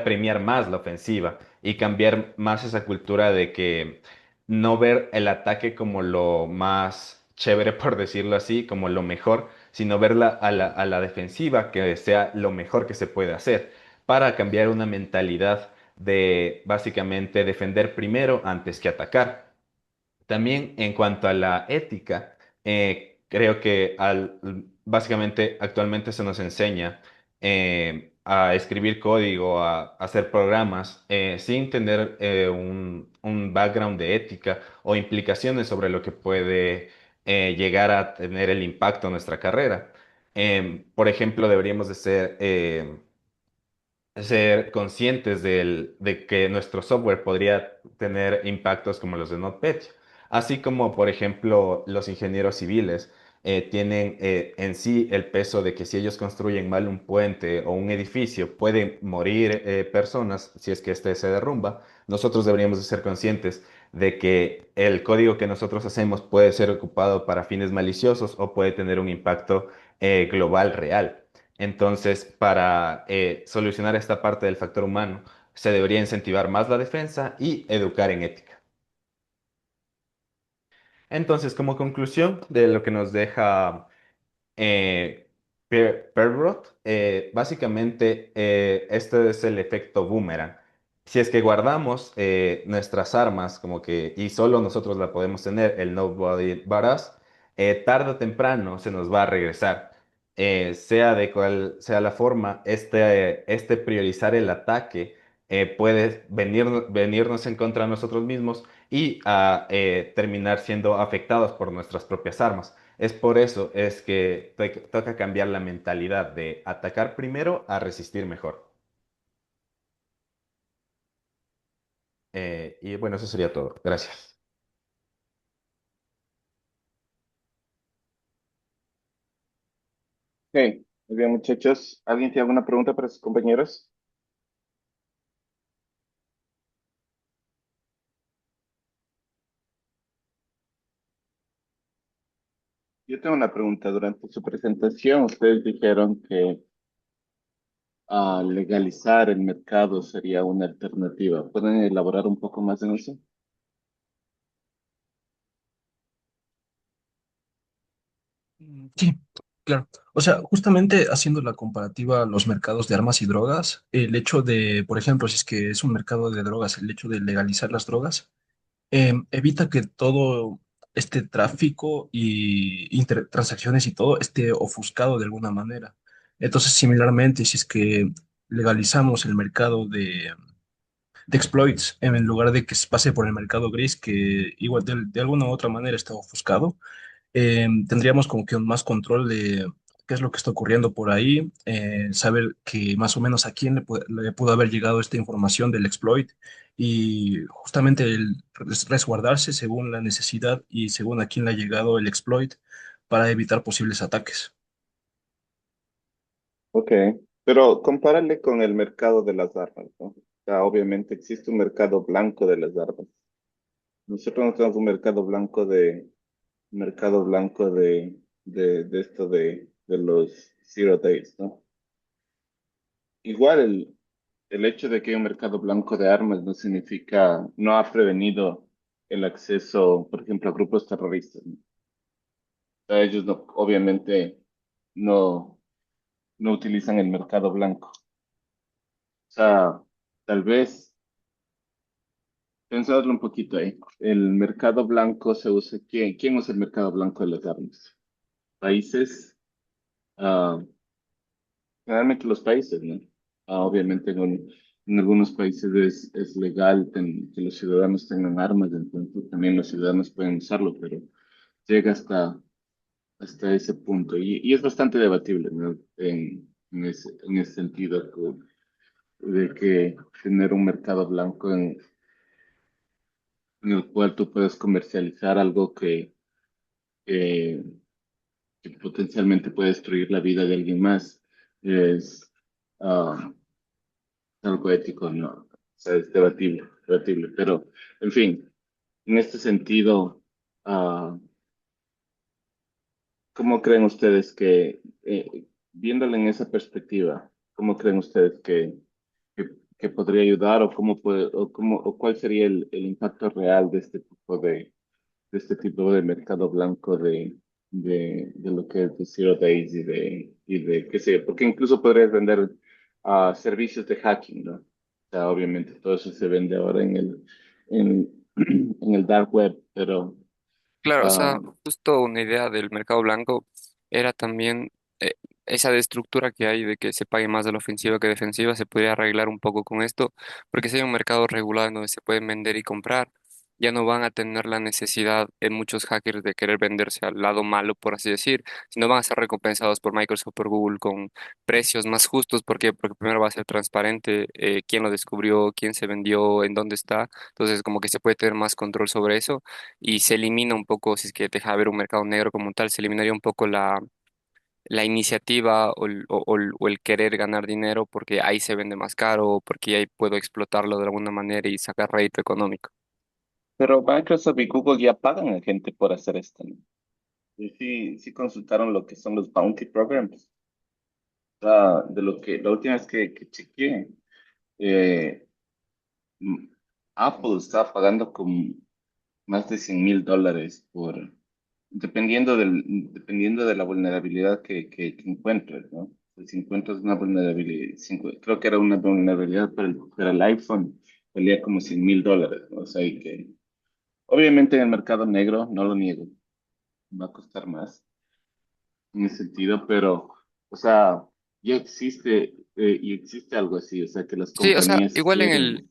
[SPEAKER 5] premiar más la ofensiva y cambiar más esa cultura de que no ver el ataque como lo más chévere, por decirlo así, como lo mejor, sino verla a la defensiva, que sea lo mejor que se puede hacer, para cambiar una mentalidad de básicamente defender primero antes que atacar. También en cuanto a la ética, creo que básicamente actualmente se nos enseña a escribir código, a hacer programas, sin tener un background de ética o implicaciones sobre lo que puede llegar a tener el impacto en nuestra carrera. Por ejemplo, deberíamos de ser conscientes de que nuestro software podría tener impactos como los de NotPetya. Así como, por ejemplo, los ingenieros civiles tienen en sí el peso de que si ellos construyen mal un puente o un edificio, pueden morir personas si es que este se derrumba. Nosotros deberíamos de ser conscientes de que el código que nosotros hacemos puede ser ocupado para fines maliciosos o puede tener un impacto global real. Entonces, para solucionar esta parte del factor humano, se debería incentivar más la defensa y educar en ética. Entonces, como conclusión de lo que nos deja Perbrot, básicamente este es el efecto boomerang. Si es que guardamos nuestras armas como que y solo nosotros la podemos tener, el nobody but us, tarde o temprano se nos va a regresar. sea de cual sea la forma, este priorizar el ataque puede venirnos en contra de nosotros mismos y terminar siendo afectados por nuestras propias armas. Es por eso es que toca cambiar la mentalidad de atacar primero a resistir mejor. Y bueno, eso sería todo. Gracias.
[SPEAKER 1] Ok, muy bien, muchachos. ¿Alguien tiene alguna pregunta para sus compañeros? Yo tengo una pregunta. Durante su presentación, ustedes dijeron que legalizar el mercado sería una alternativa. ¿Pueden elaborar un poco más en eso?
[SPEAKER 3] Sí, claro. O sea, justamente haciendo la comparativa a los mercados de armas y drogas, el hecho de, por ejemplo, si es que es un mercado de drogas, el hecho de legalizar las drogas, evita que todo este tráfico y transacciones y todo esté ofuscado de alguna manera. Entonces, similarmente, si es que legalizamos el mercado de exploits en lugar de que se pase por el mercado gris, que igual de alguna u otra manera está ofuscado, tendríamos como que un más control de qué es lo que está ocurriendo por ahí, saber que más o menos a quién le pudo haber llegado esta información del exploit y justamente el resguardarse según la necesidad y según a quién le ha llegado el exploit para evitar posibles ataques.
[SPEAKER 1] Ok, pero compárale con el mercado de las armas, ¿no? O sea, obviamente existe un mercado blanco de las armas. Nosotros no tenemos un mercado blanco de esto de los Zero Days, ¿no? Igual el hecho de que hay un mercado blanco de armas no significa, no ha prevenido el acceso, por ejemplo, a grupos terroristas, ¿no? O sea, ellos no, obviamente no, no utilizan el mercado blanco. O sea, tal vez, pensadlo un poquito ahí. El mercado blanco se usa, ¿quién usa el mercado blanco de las armas? Países, ah, generalmente los países, ¿no? Obviamente en algunos países es legal que los ciudadanos tengan armas, entonces también los ciudadanos pueden usarlo, pero llega hasta ese punto. Y es bastante debatible, ¿no? En ese sentido, de que tener un mercado blanco en el cual tú puedes comercializar algo que, que potencialmente puede destruir la vida de alguien más es ah, algo ético, ¿no? O sea, es debatible, debatible. Pero, en fin, en este sentido, ah, ¿cómo creen ustedes viéndolo en esa perspectiva, cómo creen ustedes que podría ayudar o o cuál sería el impacto real de este tipo de mercado blanco de lo que es de Zero Days y de qué sé yo? Porque incluso podrías vender servicios de hacking, ¿no? O sea, obviamente todo eso se vende ahora en el dark web, pero
[SPEAKER 2] Claro, o sea,
[SPEAKER 1] ah,
[SPEAKER 2] justo una idea del mercado blanco era también eh, esa destructura que hay de que se pague más de la ofensiva que defensiva, se podría arreglar un poco con esto, porque si hay un mercado regulado en donde se pueden vender y comprar, ya no van a tener la necesidad en muchos hackers de querer venderse al lado malo, por así decir, sino van a ser recompensados por Microsoft, por Google con precios más justos. ¿Por qué? Porque primero va a ser transparente quién lo descubrió, quién se vendió, en dónde está, entonces como que se puede tener más control sobre eso y se elimina un poco, si es que deja de haber un mercado negro como tal, se eliminaría un poco la iniciativa o el querer ganar dinero porque ahí se vende más caro, porque ahí puedo explotarlo de alguna manera y sacar rédito económico.
[SPEAKER 1] pero Microsoft y Google ya pagan a gente por hacer esto, ¿no? Y sí consultaron lo que son los bounty programs. De la última vez que chequeé, eh, mm, Apple está pagando como más de $100,000 dependiendo de la vulnerabilidad que encuentres, ¿no? Si encuentras una vulnerabilidad, creo que era una vulnerabilidad para el iPhone, valía como $100,000, ¿no? O sea, y que obviamente en el mercado negro, no lo niego, va a costar más en ese sentido, pero O sea, y existe algo así, o sea, que las
[SPEAKER 2] Sí, o sea,
[SPEAKER 1] compañías
[SPEAKER 2] igual
[SPEAKER 1] quieren.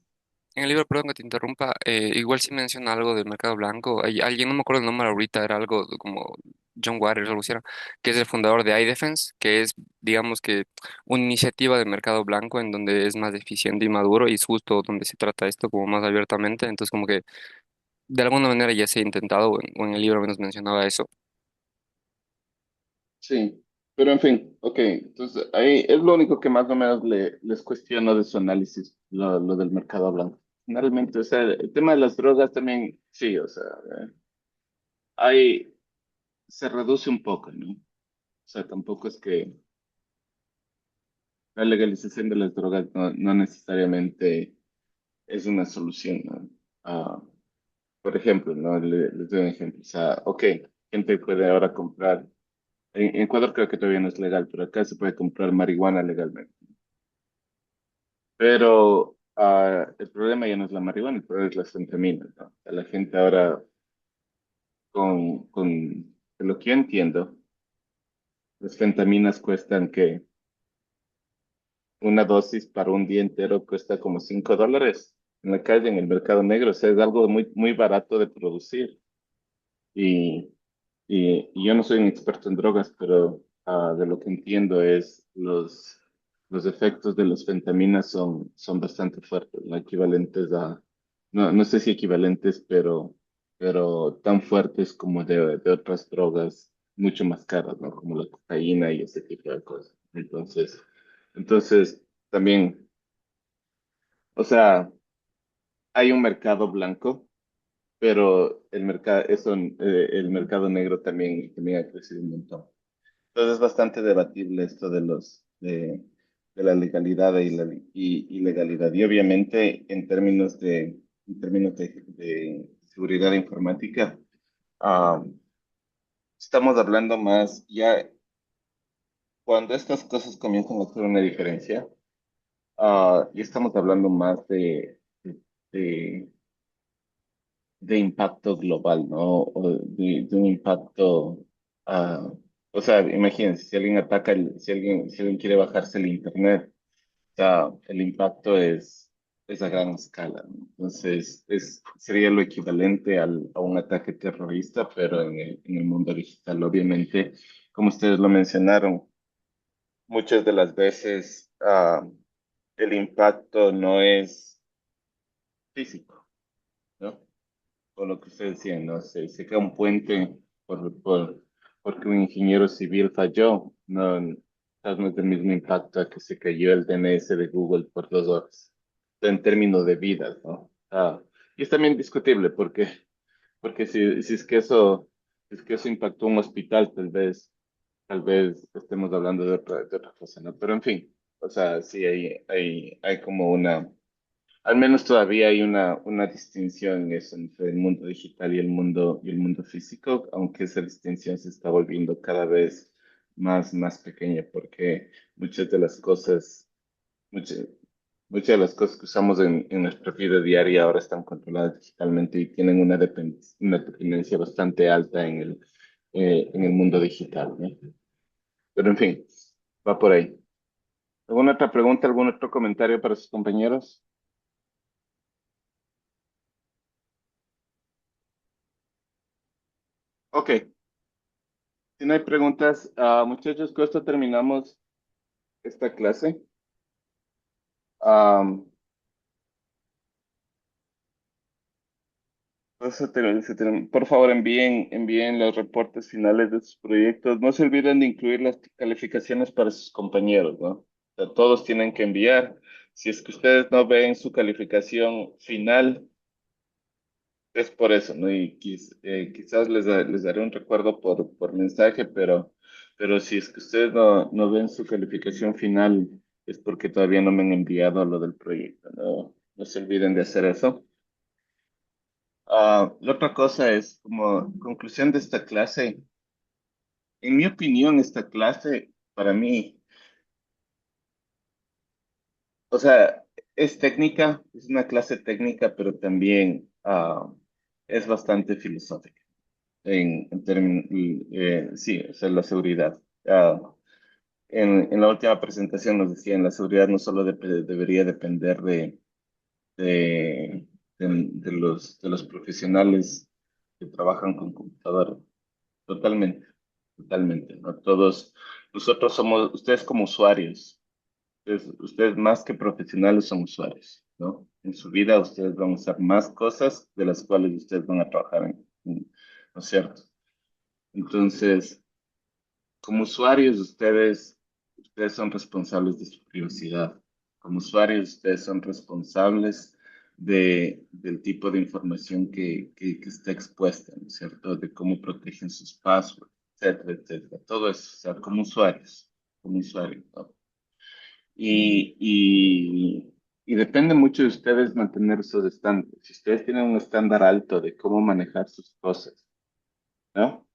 [SPEAKER 2] en el libro, perdón que te interrumpa, igual sí menciona algo del mercado blanco. Hay alguien, no me acuerdo el nombre ahorita, era algo como John Waters, algo así era, que es el fundador de iDefense, que es, digamos que, una iniciativa de mercado blanco en donde es más eficiente y maduro y es justo donde se trata esto como más abiertamente. Entonces, como que de alguna manera ya se ha intentado, o en el libro menos mencionaba eso.
[SPEAKER 1] Sí, pero en fin, ok, entonces ahí es lo único que más o menos les cuestiono de su análisis, lo del mercado blanco. Finalmente, o sea, el tema de las drogas también, sí, o sea, ahí se reduce un poco, ¿no? O sea, tampoco es que la legalización de las drogas no necesariamente es una solución, ¿no? Ah, por ejemplo, ¿no? Les doy un ejemplo, o sea, ok, gente puede ahora comprar, en Ecuador creo que todavía no es legal, pero acá se puede comprar marihuana legalmente. Pero el problema ya no es la marihuana, el problema es las fentanilo, ¿no? O sea, la gente ahora, de lo que yo entiendo, las fentaminas cuestan que una dosis para un día entero cuesta como $5 en la calle, en el mercado negro. O sea, es algo muy, muy barato de producir. Y, y yo no soy un experto en drogas, pero de lo que entiendo es los efectos de las fentaminas son bastante fuertes, ¿no? Equivalentes no sé si equivalentes, pero tan fuertes como de otras drogas mucho más caras, ¿no? Como la cocaína y ese tipo de cosas. Entonces también, o sea, hay un mercado blanco, pero el mercado negro también ha crecido un montón. Entonces es bastante debatible esto de la legalidad y ilegalidad. Y obviamente en términos de seguridad informática, ah, estamos hablando más ya cuando estas cosas comienzan a hacer una diferencia, ya estamos hablando más de, de impacto global, ¿no? O de un impacto, ah, o sea, imagínense, si alguien quiere bajarse el internet, o sea, el impacto es a gran escala, ¿no? Entonces, sería lo equivalente a un ataque terrorista, pero en el mundo digital. Obviamente, como ustedes lo mencionaron, muchas de las veces el impacto no es físico, ¿no? Por lo que usted decía, ¿no? Se cae un puente porque un ingeniero civil falló. No es del mismo impacto a que se cayó el DNS de Google por 2 horas. En términos de vidas, ¿no? Y es también discutible porque si es que eso impactó un hospital, tal vez estemos hablando de otra cosa, ¿no? Pero en fin, o sea, sí hay como al menos todavía hay una distinción en eso entre el mundo digital y el mundo físico, aunque esa distinción se está volviendo cada vez más pequeña, porque muchas de las cosas, muchas, muchas de las cosas que usamos en nuestra vida diaria ahora están controladas digitalmente y tienen una dependencia bastante alta en el mundo digital, ¿no? Pero en fin, va por ahí. ¿Alguna otra pregunta, algún otro comentario para sus compañeros? Ok. Si no hay preguntas, muchachos, con esto terminamos esta clase. Am, por favor, envíen los reportes finales de sus proyectos. No se olviden de incluir las calificaciones para sus compañeros, ¿no? O sea, todos tienen que enviar. Si es que ustedes no ven su calificación final, es por eso, ¿no? Y quizás les daré un recuerdo por mensaje, pero si es que ustedes no ven su calificación final, es porque todavía no me han enviado lo del proyecto, ¿no? No se olviden de hacer eso. La otra cosa es, como conclusión de esta clase, en mi opinión, esta clase, para mí, o sea, es técnica, es una clase técnica, pero también es bastante filosófica. En términos, sí, o sea, la seguridad. en la última presentación nos decían, la seguridad no solo debería depender de, de los profesionales que trabajan con computadoras. Totalmente, totalmente, ¿no? Todos, nosotros somos, ustedes como usuarios, ustedes más que profesionales son usuarios, ¿no? En su vida ustedes van a usar más cosas de las cuales ustedes van a trabajar ¿no es cierto? Entonces, como usuarios, ustedes son responsables de su privacidad. Como usuarios, ustedes son responsables del tipo de información que está expuesta, ¿no es cierto? De cómo protegen sus passwords, etcétera, etcétera. Todo eso, o sea, como usuarios, ¿no? Y depende mucho de ustedes mantener esos estándares. Si ustedes tienen un estándar alto de cómo manejar sus cosas, ¿no?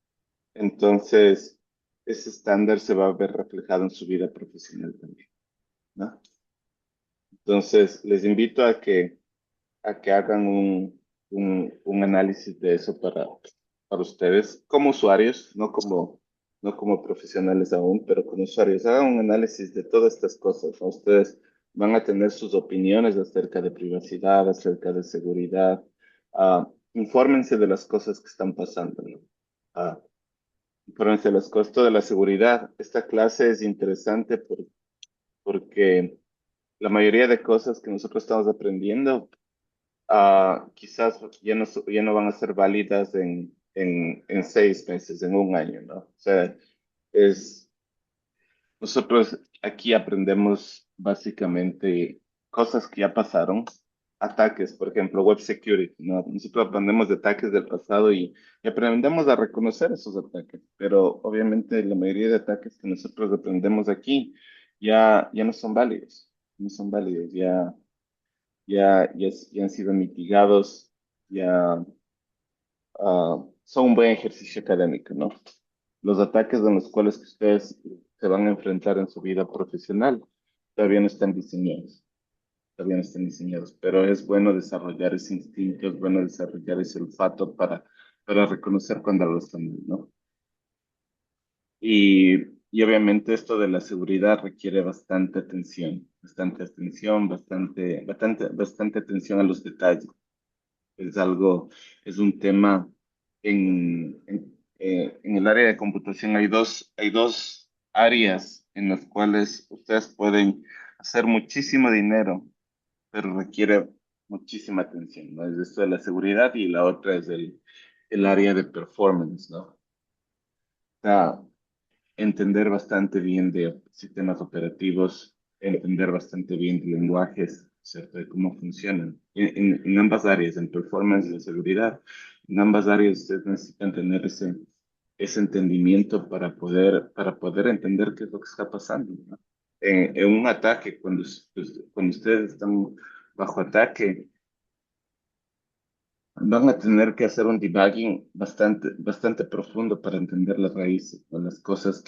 [SPEAKER 1] Entonces, ese estándar se va a ver reflejado en su vida profesional también, ¿no? Entonces, les invito a que hagan un análisis de eso para ustedes, como usuarios, no como profesionales aún, pero como usuarios. Hagan un análisis de todas estas cosas, ¿no? Ustedes van a tener sus opiniones acerca de privacidad, acerca de seguridad. Infórmense de las cosas que están pasando, ¿no? Ah, Infórmense de los costos de la seguridad. Esta clase es interesante porque la mayoría de cosas que nosotros estamos aprendiendo, quizás ya no van a ser válidas en 6 meses, en un año, ¿no? O sea, es, nosotros aquí aprendemos básicamente cosas que ya pasaron, ataques, por ejemplo, web security, ¿no? Nosotros aprendemos de ataques del pasado y aprendemos a reconocer esos ataques, pero obviamente la mayoría de ataques que nosotros aprendemos aquí ya no son válidos, no son válidos, ya han sido mitigados, ya son un buen ejercicio académico, ¿no? Los ataques en los cuales que ustedes se van a enfrentar en su vida profesional todavía no están diseñados, todavía no están diseñados, pero es bueno desarrollar ese instinto, es bueno desarrollar ese olfato para reconocer cuando algo está mal, ¿no? Y obviamente esto de la seguridad requiere bastante atención, bastante atención a los detalles. Es algo, es un tema en el área de computación. Hay dos áreas en las cuales ustedes pueden hacer muchísimo dinero, pero requiere muchísima atención, ¿no? Es esto de la seguridad y la otra es el área de performance, ¿no? O sea, entender bastante bien de sistemas operativos, entender bastante bien de lenguajes, ¿cierto? De cómo funcionan. En ambas áreas, en performance y en seguridad, en ambas áreas ustedes necesitan tener ese entendimiento para poder entender qué es lo que está pasando, ¿no? En un ataque, cuando ustedes están bajo ataque, van a tener que hacer un debugging bastante profundo para entender las raíces o las cosas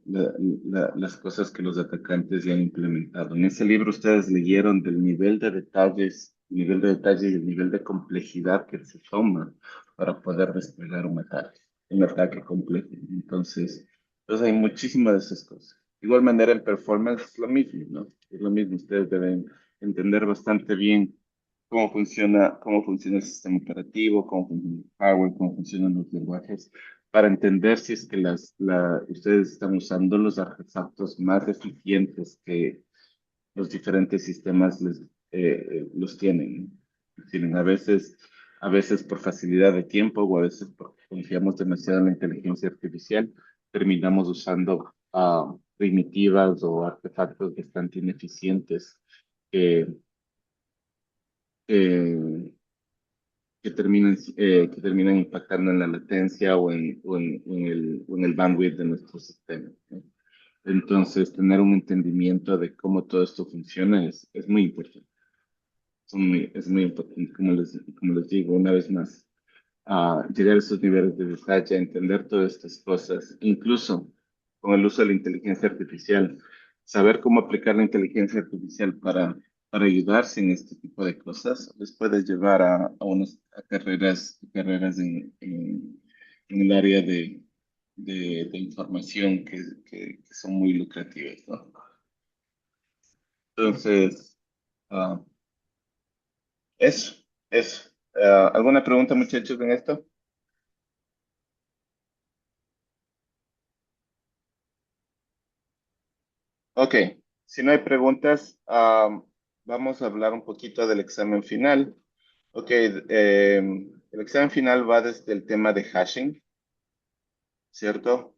[SPEAKER 1] las cosas que los atacantes ya han implementado. En ese libro ustedes leyeron del nivel de detalles y el nivel de complejidad que se toma para poder desplegar un ataque complejo. Entonces hay muchísimas de esas cosas. De igual manera, en performance es lo mismo, ¿no? Es lo mismo, ustedes deben entender bastante bien cómo funciona el sistema operativo, cómo funciona el hardware, cómo funcionan los lenguajes, para entender si es que ustedes están usando los artefactos más eficientes que los diferentes sistemas los tienen, ¿no? Tienen a veces por facilidad de tiempo o a veces porque confiamos demasiado en la inteligencia artificial, terminamos usando primitivas o artefactos bastante ineficientes que, eh, que terminan impactando en la latencia o en el bandwidth de nuestro sistema, ¿no? Entonces, tener un entendimiento de cómo todo esto funciona es muy importante. Es muy importante, como les digo, una vez más, llegar a esos niveles de detalle, entender todas estas cosas, incluso con el uso de la inteligencia artificial, saber cómo aplicar la inteligencia artificial para ayudarse en este tipo de cosas, les puede llevar a carreras en el área de información que son muy lucrativas, ¿no? Entonces, ah, eso, eso. ¿Alguna pregunta, muchachos, en esto? Ok, si no hay preguntas, vamos a hablar un poquito del examen final. Ok, el examen final va desde el tema de hashing, ¿cierto?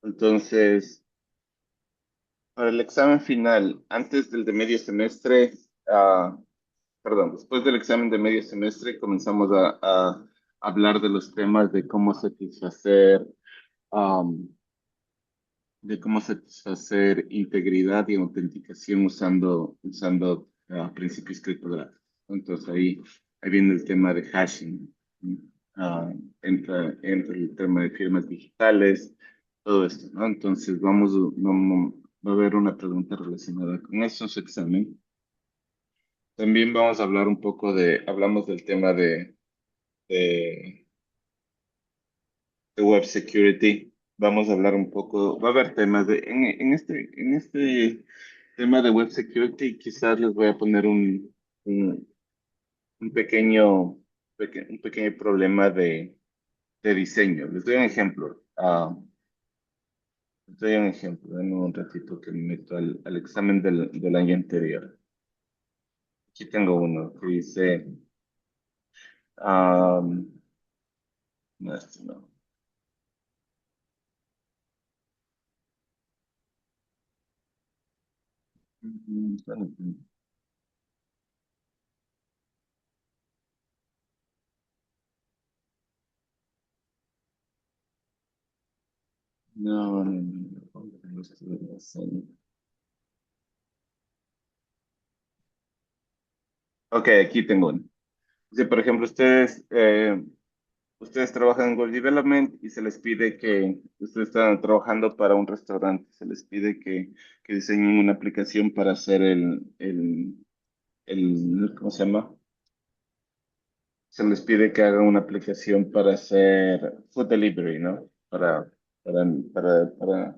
[SPEAKER 1] Entonces, para el examen final, antes del de medio semestre, perdón, después del examen de medio semestre, comenzamos a hablar de los temas de cómo satisfacer integridad y autenticación usando principios criptográficos. Entonces ahí viene el tema de hashing. ¿No? Entra el tema de firmas digitales, todo esto, ¿no? Entonces va a haber una pregunta relacionada con eso en su examen. También vamos a hablar un poco hablamos del tema de de web security. Vamos a hablar un poco, va a haber temas en este tema de web security, quizás les voy a poner un, un un pequeño problema de diseño. Les doy un ejemplo. Les doy un ejemplo. Denme un ratito que me meto al examen del año anterior. Aquí tengo uno que dice, no, este no. No, no, no, no estoy haciendo. Ok, aquí tengo uno. Si, por ejemplo, ustedes trabajan en Web Development y se les pide que ustedes están trabajando para un restaurante, se les pide que diseñen una aplicación para hacer ¿cómo se llama? Se les pide que hagan una aplicación para hacer food delivery, ¿no? Para, para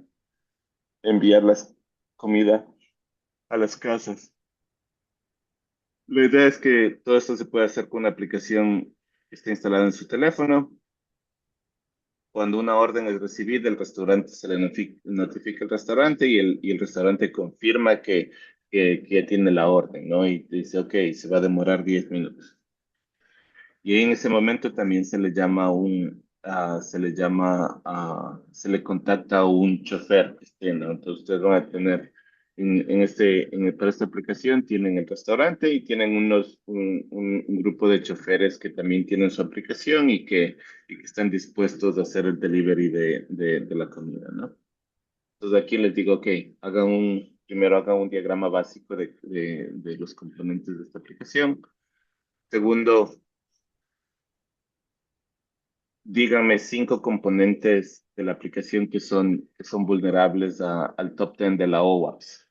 [SPEAKER 1] enviar las comida a las casas. La idea es que todo esto se puede hacer con una aplicación que esté instalada en su teléfono. Cuando una orden es recibida, el restaurante se le notifica al restaurante y el restaurante confirma que ya tiene la orden, ¿no? Y dice, ok, se va a demorar 10 minutos. Y en ese momento también se le contacta a un chofer que esté, ¿no? Entonces ustedes van a tener, para esta aplicación tienen el restaurante y tienen un grupo de choferes que también tienen su aplicación y que están dispuestos a hacer el delivery de la comida, ¿no? Entonces aquí les digo, ok, primero hagan un diagrama básico de los componentes de esta aplicación. Segundo, díganme 5 componentes de la aplicación que son vulnerables al top 10 de la OWASP,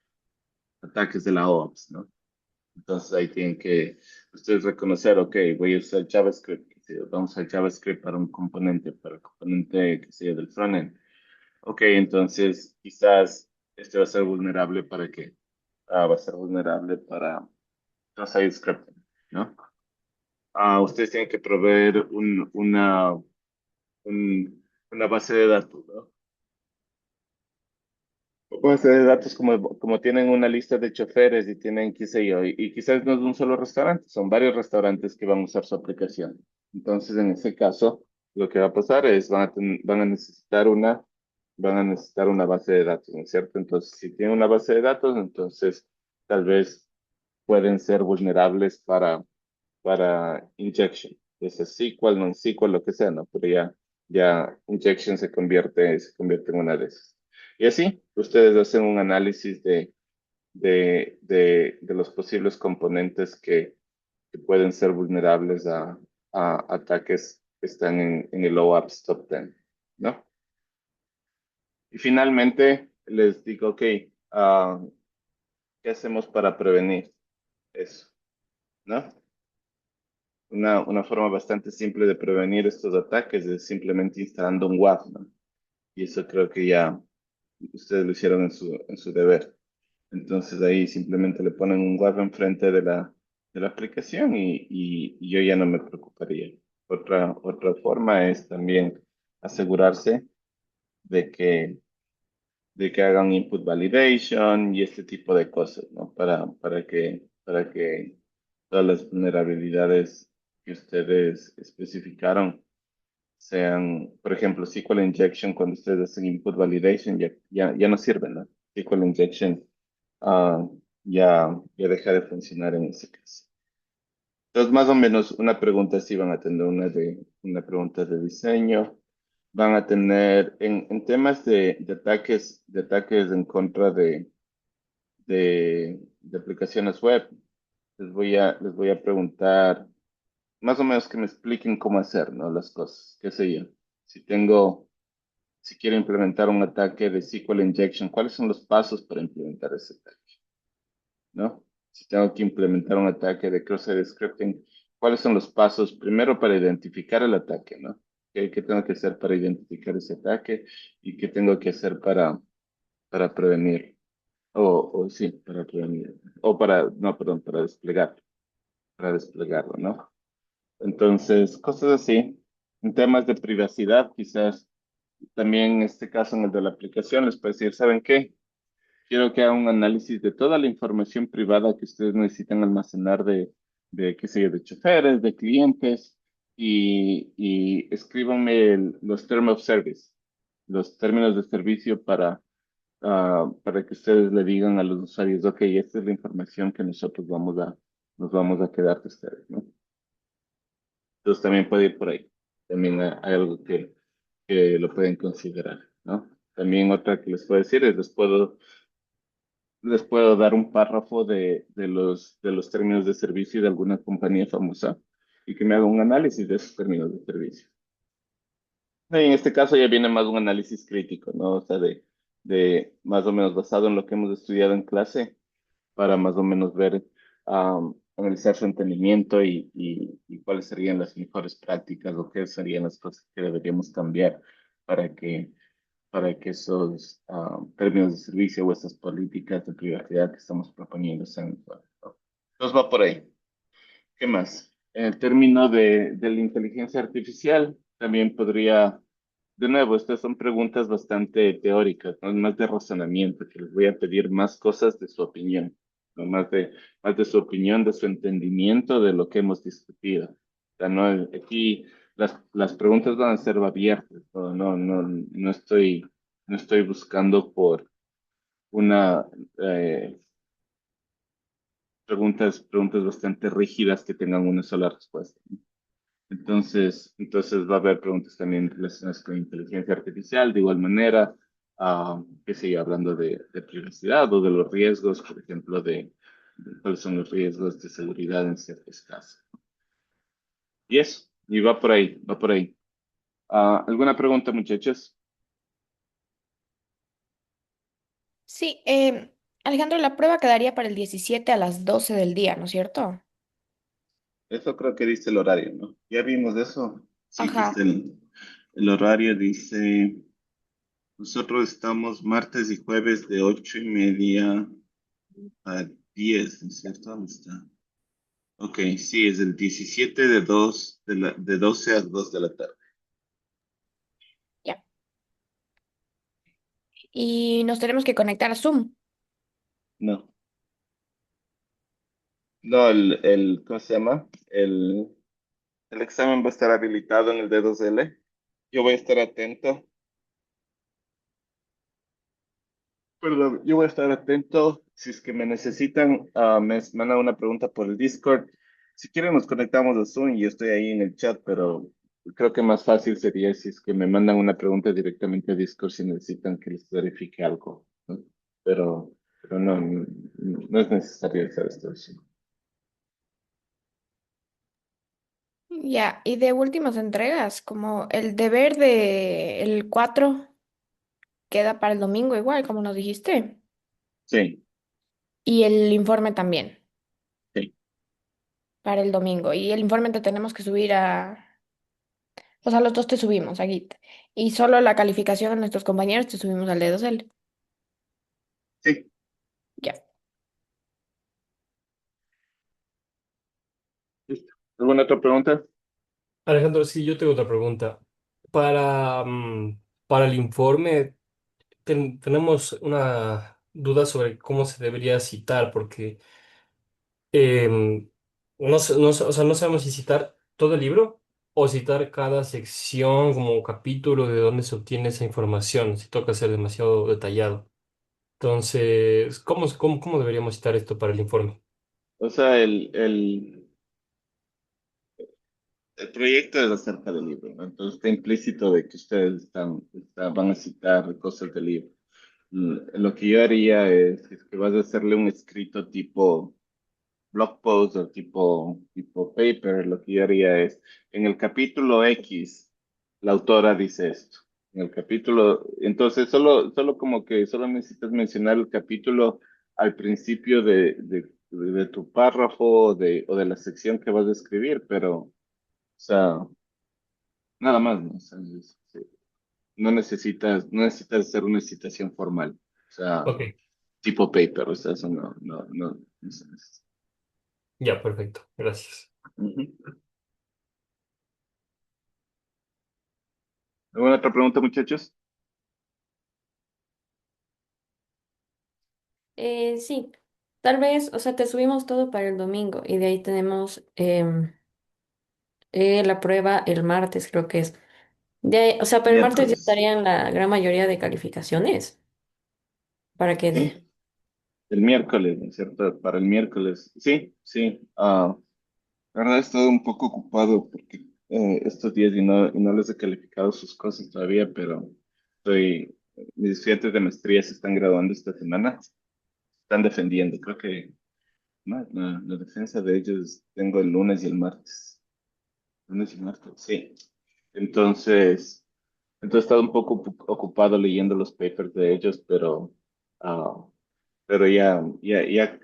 [SPEAKER 1] ataques de la OWASP, ¿no? Entonces ahí tienen que ustedes reconocer, ok, voy a usar JavaScript, qué sé yo, vamos a usar JavaScript para el componente, que sea del frontend. Ok, entonces quizás este va a ser vulnerable para qué? Va a ser vulnerable para cross-site scripting, ¿no? Ustedes tienen que proveer una base de datos, ¿no? Base de datos como tienen una lista de choferes y tienen, qué sé yo, y quizás no es un solo restaurante, son varios restaurantes que van a usar su aplicación. Entonces, en ese caso, lo que va a pasar es van a necesitar una base de datos, ¿no es cierto? Entonces, si tienen una base de datos, entonces tal vez pueden ser vulnerables para injection, es SQL, non-SQL, lo que sea, ¿no? Pero ya injection se convierte en una de esas. Y así, ustedes hacen un análisis de los posibles componentes que pueden ser vulnerables a ataques que están en el OWASP Top 10, ¿no? Y finalmente les digo, ok, ¿qué hacemos para prevenir eso? ¿No? Una forma bastante simple de prevenir estos ataques es simplemente instalando un WAF, ¿no? y eso creo que ya ustedes lo hicieron en su deber. Entonces ahí simplemente le ponen un web enfrente de la aplicación y yo ya no me preocuparía. Otra forma es también asegurarse de de que hagan input validation y este tipo de cosas, ¿no? Para que todas las vulnerabilidades que ustedes especificaron sean, por ejemplo, SQL injection, cuando ustedes hacen input validation, ya no sirve, ¿no? SQL injection ah, ya deja de funcionar en ese caso. Entonces, más o menos una pregunta si van a tener una pregunta de diseño. Van a tener en temas de ataques en contra de aplicaciones web. Les voy a preguntar más o menos que me expliquen cómo hacer, ¿no? Las cosas, qué sé yo. Si tengo, si quiero implementar un ataque de SQL injection, ¿cuáles son los pasos para implementar ese ataque? ¿No? Si tengo que implementar un ataque de cross-site scripting, ¿cuáles son los pasos primero para identificar el ataque, ¿no? ¿Qué tengo que hacer para identificar ese ataque y qué tengo que hacer para prevenir? O sí, para prevenir. O para, no, perdón, para desplegarlo, ¿no? Entonces, cosas así. En temas de privacidad, quizás también en este caso, en el de la aplicación, les puedo decir, ¿saben qué? Quiero que haga un análisis de toda la información privada que ustedes necesitan almacenar de qué sé yo, de choferes, de clientes, y escríbanme los terms of service, los términos de servicio para que ustedes le digan a los usuarios, ok, esta es la información que nosotros nos vamos a quedar de ustedes, ¿no? Entonces también puede ir por ahí. También hay algo que lo pueden considerar, ¿no? También otra que les puedo decir es, les puedo dar un párrafo de los términos de servicio de alguna compañía famosa y que me haga un análisis de esos términos de servicio. Y en este caso ya viene más un análisis crítico, ¿no? O sea, de más o menos basado en lo que hemos estudiado en clase para más o menos ver, analizar su entendimiento y cuáles serían las mejores prácticas o qué serían las cosas que deberíamos cambiar para para que esos términos de servicio o esas políticas de privacidad que estamos proponiendo sean mejores, ¿no? Entonces va por ahí. ¿Qué más? En el término de la inteligencia artificial, también podría, de nuevo, estas son preguntas bastante teóricas, ¿no? Más de razonamiento, que les voy a pedir más cosas de su opinión, ¿no? Más de su opinión, de su entendimiento de lo que hemos discutido. O sea, no, aquí las preguntas van a ser abiertas, no estoy buscando por una, eh, preguntas bastante rígidas que tengan una sola respuesta. Entonces va a haber preguntas también relacionadas con inteligencia artificial, de igual manera, qué sé yo, hablando de privacidad o de los riesgos, por ejemplo, de cuáles son los riesgos de seguridad en ciertos casos. Y eso, y va por ahí, va por ahí. ¿Alguna pregunta, muchachos?
[SPEAKER 6] Sí, Alejandro, la prueba quedaría para el 17 a las 12 del día, ¿no es cierto?
[SPEAKER 1] Eso creo que dice el horario, ¿no? ¿Ya vimos eso? Sí,
[SPEAKER 6] Ajá.
[SPEAKER 1] dice el horario, dice, nosotros estamos martes y jueves de 8:30 a 10, ¿no es cierto? ¿Dónde está? Ok, sí, es el 17 de 12 a 2 de la tarde.
[SPEAKER 6] Ya. Y nos tenemos que conectar a Zoom.
[SPEAKER 1] No, no, ¿cómo se llama? El examen va a estar habilitado en el D2L. Yo voy a estar atento. Perdón, yo voy a estar atento. Si es que me necesitan, me mandan una pregunta por el Discord. Si quieren, nos conectamos a Zoom y yo estoy ahí en el chat, pero creo que más fácil sería si es que me mandan una pregunta directamente a Discord si necesitan que les verifique algo, ¿no? Pero no es necesario hacer esto así.
[SPEAKER 6] Ya, y de últimas entregas, como el deber de el 4 queda para el domingo igual, como nos dijiste.
[SPEAKER 1] Sí,
[SPEAKER 6] Y el informe también,
[SPEAKER 1] sí.
[SPEAKER 6] para el domingo. Y el informe te tenemos que subir O sea, los dos te subimos a Git. Y solo la calificación a nuestros compañeros te subimos al D2L.
[SPEAKER 1] Sí.
[SPEAKER 6] Ya.
[SPEAKER 1] ¿Listo? ¿Alguna otra pregunta?
[SPEAKER 7] Alejandro, sí, yo tengo otra pregunta. Para, para el informe, tenemos una duda sobre cómo se debería citar, porque o sea, no sabemos si citar todo el libro o citar cada sección como capítulo de dónde se obtiene esa información, si toca ser demasiado detallado. Entonces, ¿cómo deberíamos citar esto para el informe?
[SPEAKER 1] O sea, el proyecto es acerca del libro, ¿no? Entonces está implícito de que ustedes van a citar cosas del libro. Lo que yo haría es que vas a hacerle un escrito tipo blog post o tipo paper, lo que yo haría es, en el capítulo X, la autora dice esto. En el capítulo, entonces solo como que solo necesitas mencionar el capítulo al principio de tu párrafo o de la sección que vas a escribir, pero, o sea, nada más, ¿no? O sea, no necesitas hacer una citación formal, o sea,
[SPEAKER 7] Ok,
[SPEAKER 1] tipo paper, o sea, eso no se necesita.
[SPEAKER 7] ya, perfecto, gracias.
[SPEAKER 1] Ujú. ¿Alguna otra pregunta, muchachos?
[SPEAKER 8] Sí, tal vez, o sea, te subimos todo para el domingo y de ahí tenemos la prueba el martes, creo que es. O sea, pero el martes ya
[SPEAKER 1] Miércoles.
[SPEAKER 8] estarían la gran mayoría de calificaciones para que dé.
[SPEAKER 1] Sí, el miércoles, ¿no es cierto? Para el miércoles. Sí, sí. La verdad he estado un poco ocupado porque estos días y no les he calificado sus cosas todavía, pero mis estudiantes de maestría se están graduando esta semana. Están defendiendo. Creo que no, la defensa de ellos tengo el lunes y el martes. Lunes y martes, sí. Entonces, he estado un poco ocupado leyendo los papers de ellos, ah, pero ya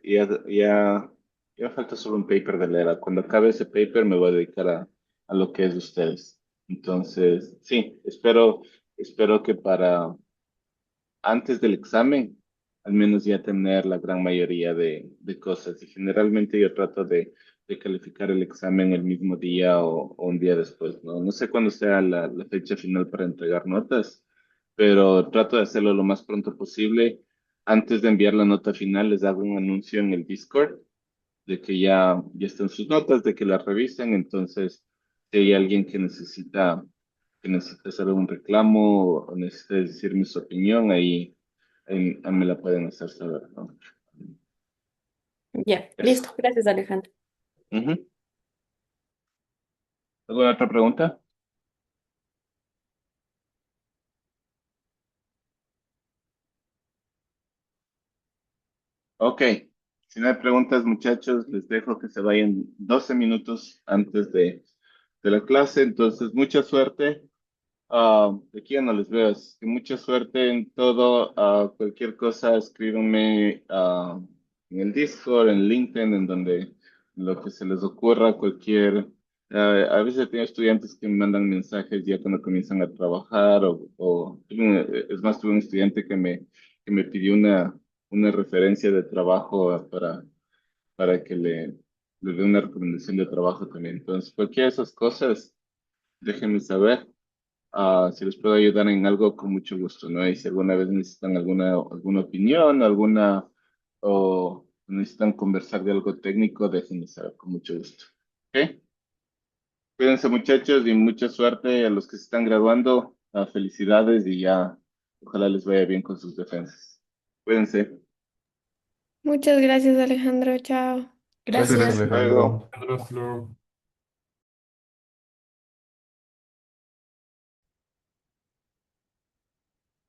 [SPEAKER 1] falta solo un paper de leer. Cuando acabe ese paper me voy a dedicar a lo que es de ustedes. Entonces, sí, espero que para antes del examen, al menos ya tener la gran mayoría de cosas. Y generalmente yo trato de calificar el examen el mismo día o un día después, ¿no? No sé cuándo sea la fecha final para entregar notas, pero trato de hacerlo lo más pronto posible. Antes de enviar la nota final, les hago un anuncio en el Discord de que ya están sus notas, de que las revisen. Entonces, si hay alguien que necesita hacer un reclamo o necesita decirme su opinión, ahí me la pueden hacer saber, ¿no?
[SPEAKER 8] Ya,
[SPEAKER 1] Eso.
[SPEAKER 8] listo. Gracias, Alejandro.
[SPEAKER 1] Ujú. ¿Alguna otra pregunta? Ok. Si no hay preguntas, muchachos, les dejo que se vayan 12 minutos antes de la clase. Entonces, mucha suerte. De aquí ya no les veo. Así que mucha suerte en todo. Cualquier cosa, escríbanme en el Discord, en LinkedIn, en donde lo que se les ocurra, a veces tengo estudiantes que me mandan mensajes ya cuando comienzan a trabajar es más, tuve un estudiante que me pidió una referencia de trabajo para que le dé una recomendación de trabajo también. Entonces, cualquiera de esas cosas, déjenme saber. Si les puedo ayudar en algo, con mucho gusto, ¿no? Y si alguna vez necesitan alguna opinión, o necesitan conversar de algo técnico, déjenme saber, con mucho gusto. ¿Ok? Cuídense, muchachos, y mucha suerte a los que se están graduando. Felicidades y ya, ojalá les vaya bien con sus defensas. Cuídense.
[SPEAKER 6] Muchas gracias, Alejandro. Chao.
[SPEAKER 5] Gracias,
[SPEAKER 8] Gracias.
[SPEAKER 1] Luego.
[SPEAKER 5] Alejandro.
[SPEAKER 7] Alejandro, Flor.